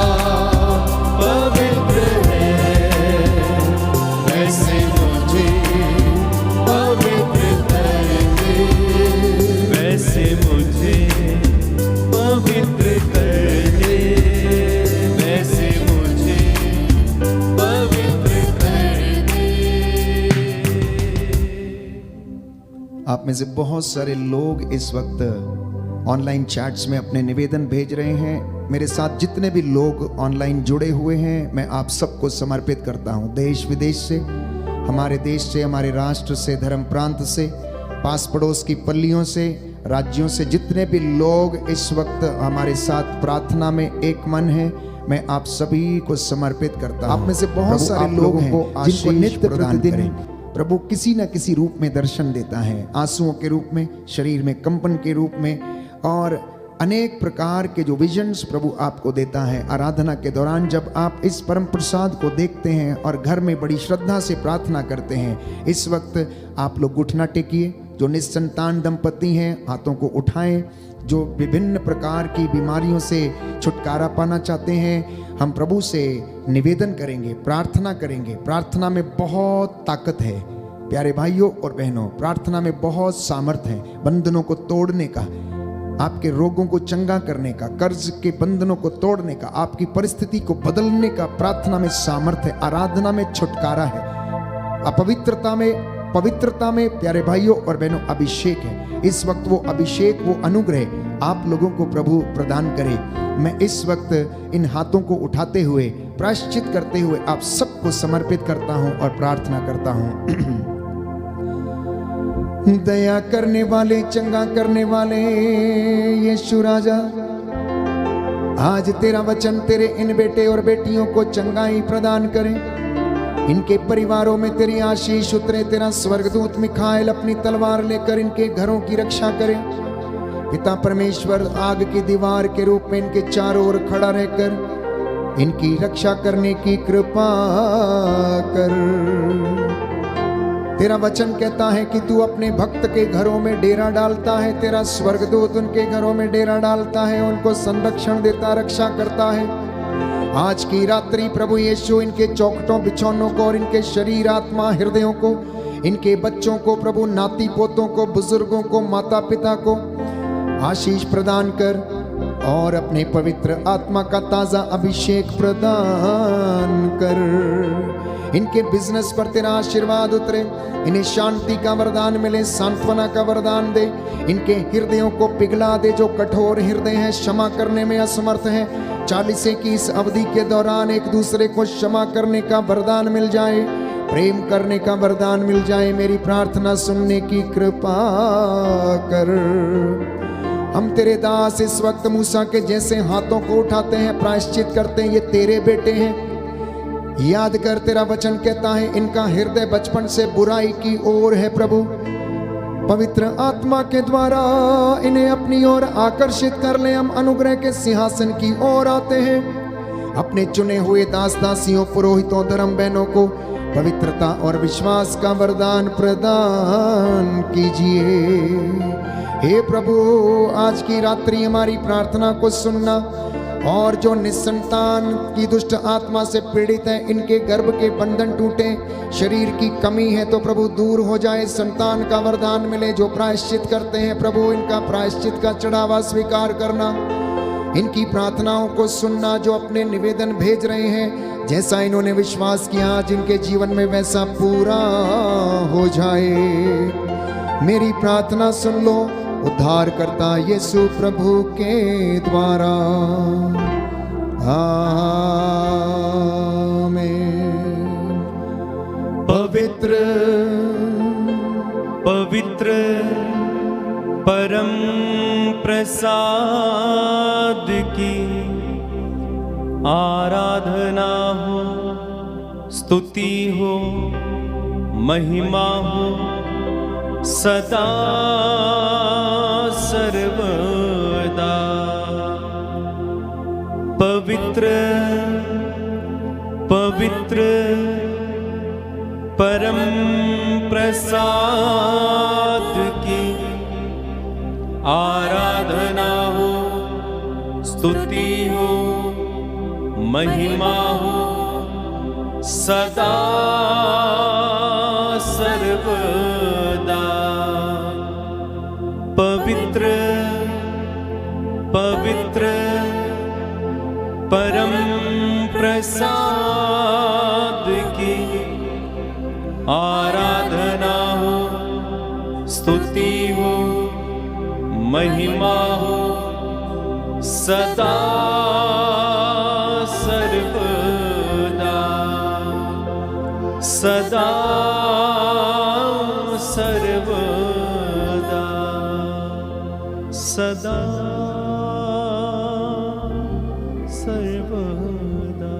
पवित्र है, वैसे मुझे पवित्र कर दे। वैसे मुझे पवित्र कर दे। वैसे मुझे पवित्र कर दे। आप में से बहुत सारे लोग इस वक्त ऑनलाइन चैट्स में अपने निवेदन भेज रहे हैं। मेरे साथ जितने भी लोग ऑनलाइन जुड़े हुए हैं, मैं आप सबको समर्पित करता हूं। देश विदेश से, हमारे देश से, हमारे राष्ट्र से, धर्म प्रांत से, पास पड़ोस की पल्लियों से, राज्यों से, जितने भी लोग इस वक्त हमारे साथ प्रार्थना में एक मन हैं, मैं आप सभी को समर्पित करता हूं। आप में से बहुत सारे लोग हैं जिनको नित्य प्रतिदिन प्रभु किसी न किसी रूप में दर्शन देता है, आंसुओं के रूप में, शरीर में कंपन के रूप में, और अनेक प्रकार के जो विजन्स प्रभु आपको देता है। आराधना के दौरान जब आप इस परम प्रसाद को देखते हैं और घर में बड़ी श्रद्धा से प्रार्थना करते हैं, इस वक्त आप लोग घुटना टेकिए। जो निस्संतान दंपति हैं, हाथों को उठाएं। जो विभिन्न प्रकार की बीमारियों से छुटकारा पाना चाहते हैं, हम प्रभु से निवेदन करेंगे, प्रार्थना करेंगे। प्रार्थना में बहुत ताकत है प्यारे भाइयों और बहनों, प्रार्थना में बहुत सामर्थ है बंधनों को तोड़ने का, आपके रोगों को चंगा करने का, कर्ज के बंधनों को तोड़ने का, आपकी परिस्थिति को बदलने का प्रार्थना में सामर्थ है। आराधना में छुटकारा है। पवित्रता में प्यारे भाइयों और बहनों अभिषेक है। इस वक्त वो अभिषेक, वो अनुग्रह आप लोगों को प्रभु प्रदान करे। मैं इस वक्त इन हाथों को उठाते हुए, प्रायश्चित करते हुए आप सबको समर्पित करता हूं और प्रार्थना करता हूं। दया करने वाले, चंगा करने वाले यीशु राजा, आज तेरा वचन तेरे इन बेटे और बेटियों को चंगाई प्रदान करे। इनके परिवारों में तेरी आशीष उतरे। तेरा स्वर्गदूत मिखाएल अपनी तलवार लेकर इनके घरों की रक्षा करे। पिता परमेश्वर आग की दीवार के रूप में इनके चारों ओर खड़ा रहकर इनकी रक्षा करने की कृपा कर। तेरा वचन कहता है कि तू अपने भक्त के घरों में डेरा डालता है। तेरा स्वर्गदूत उनके घरों में डेरा डालता है, उनको संरक्षण देता, रक्षा करता है। आज की रात्रि प्रभु यीशु इनके चौखटों, बिछौनों को और इनके शरीर, आत्मा, हृदयों को, इनके बच्चों को, प्रभु नाती पोतों को, बुजुर्गों को, माता पिता को आशीष प्रदान कर और अपने पवित्र आत्मा का ताजा अभिषेक प्रदान कर। इनके बिजनेस पर तेरा आशीर्वाद उतरे, इन्हें शांति का वरदान मिले, सांत्वना का वरदान दे। इनके हृदयों को पिघला दे जो कठोर हृदय हैं, क्षमा करने में असमर्थ हैं। 40 की इस अवधि के दौरान एक दूसरे को क्षमा करने का वरदान मिल जाए, प्रेम करने का वरदान मिल जाए। मेरी प्रार्थना सुनने की कृपा कर। हम तेरे दास इस वक्त मूसा के जैसे हाथों को उठाते हैं, प्रायश्चित करते हैं, ये तेरे बेटे हैं। याद कर, तेरा वचन कहता है इनका हृदय बचपन से बुराई की ओर है। प्रभु पवित्र आत्मा के द्वारा इन्हें अपनी ओर आकर्षित कर ले। हम अनुग्रह के सिंहासन की ओर आते हैं। अपने चुने हुए दास दासियों, पुरोहितों, धर्म बहनों को पवित्रता और विश्वास का वरदान प्रदान कीजिए। हे प्रभु, आज की रात्रि हमारी प्रार्थना को सुनना और जो निसंतान की दुष्ट आत्मा से पीड़ित है, इनके गर्भ के बंधन टूटे, शरीर की कमी है तो प्रभु दूर हो जाए, संतान का वरदान मिले। जो प्रायश्चित करते हैं प्रभु, इनका प्रायश्चित का चढ़ावा स्वीकार करना, इनकी प्रार्थनाओं को सुनना। जो अपने निवेदन भेज रहे हैं, जैसा इन्होंने विश्वास किया, आज इनके जीवन में वैसा पूरा हो जाए। मेरी प्रार्थना सुन लो उद्धार करता यीशु प्रभु के द्वारा, आमीन। पवित्र पवित्र परम प्रसाद की आराधना हो, स्तुति हो, महिमा हो सदा सर्वदा। पवित्र पवित्र परम प्रसाद की आराधना हो, स्तुति हो, महिमा हो सदा सर्वदा। पवित्र पवित्र परम प्रसाद की आराधना हो, स्तुति हो, महिमा हो सदा सर्वदा। सदा सर्वदा, सदा सर्वदा।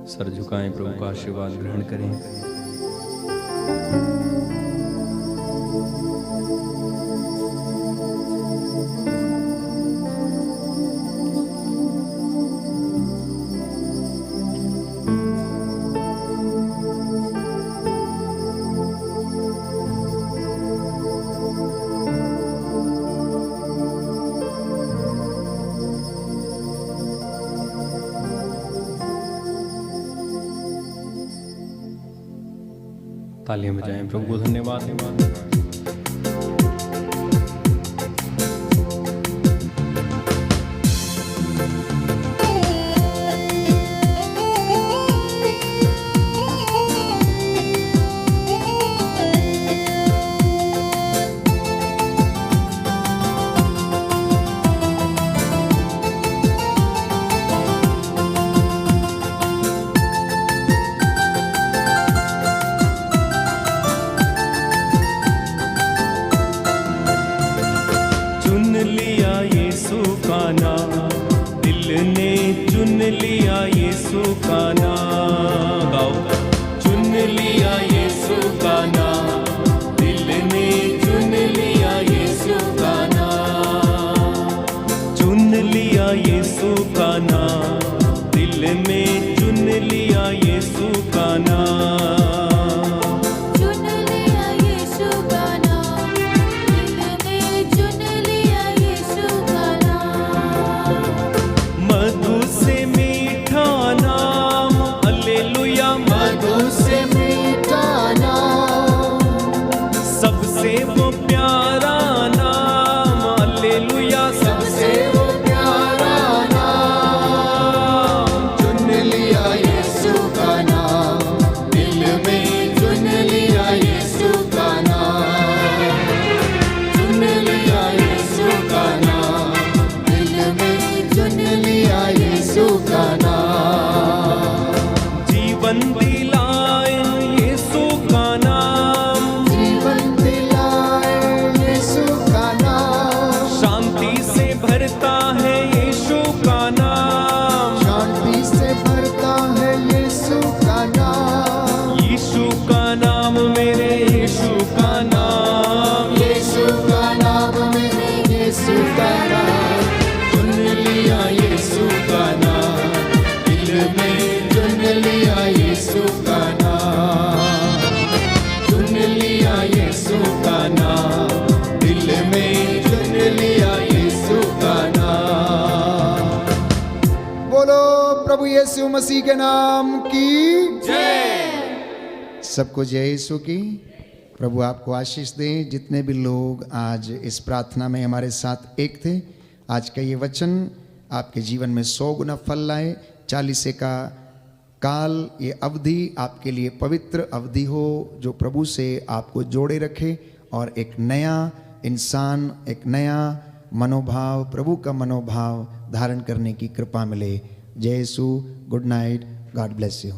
सर झुकाएं, प्रभु का आशीर्वाद ग्रहण करें। तालियां बजाएं, प्रभु को धन्यवाद। लिया यीशु का नाम, दिल ने चुन लिया यीशु का नाम। गाओ, चुन लिया यीशु का नाम, दिल ने चुन लिया यीशु का नाम। चुन लिया यीशु का नाम, दिल में चुन लिया यीशु का नाम। चुन लिया यीशु का नाम, दिल में चुन लिया यीशु का नाम। मधु से मीठा नाम, हालेलुया, मधु से मीठा नाम, सबसे वो प्यारा नाम, हालेलुया, सबसे वो प्यारा नाम। चुन लिया यीशु का नाम, दिल में चुन लिया यीशु का नाम। चुन लिया यीशु का नाम, दिल में चुन लिया यीशु का नाम। जीवन दिलाए यीशु का नाम, जीवन दिलाए यीशु का नाम, शांति से भरता है यीशु का नाम। शांति से भरता है यीशु का नाम। यीशु का नाम, मेरे यीशु का नाम, यीशु का नाम, मेरे यीशु का नाम। चुन लिया यीशु का नाम, दिल में चुन लिया यीशु का नाम। चुन लिया यीशु का नाम, दिल में चुन लिया यीशु का नाम। बोलो प्रभु यीशु मसीह के नाम की जय। सबको जय यीशु की। प्रभु आपको आशीष दे। जितने भी लोग आज इस प्रार्थना में हमारे साथ एक थे, आज का ये वचन आपके जीवन में 100 गुना फल लाए। 40 का काल, ये अवधि आपके लिए पवित्र अवधि हो, जो प्रभु से आपको जोड़े रखे और एक नया इंसान, एक नया मनोभाव, प्रभु का मनोभाव धारण करने की कृपा मिले। जय यीशु। Good night. God bless you.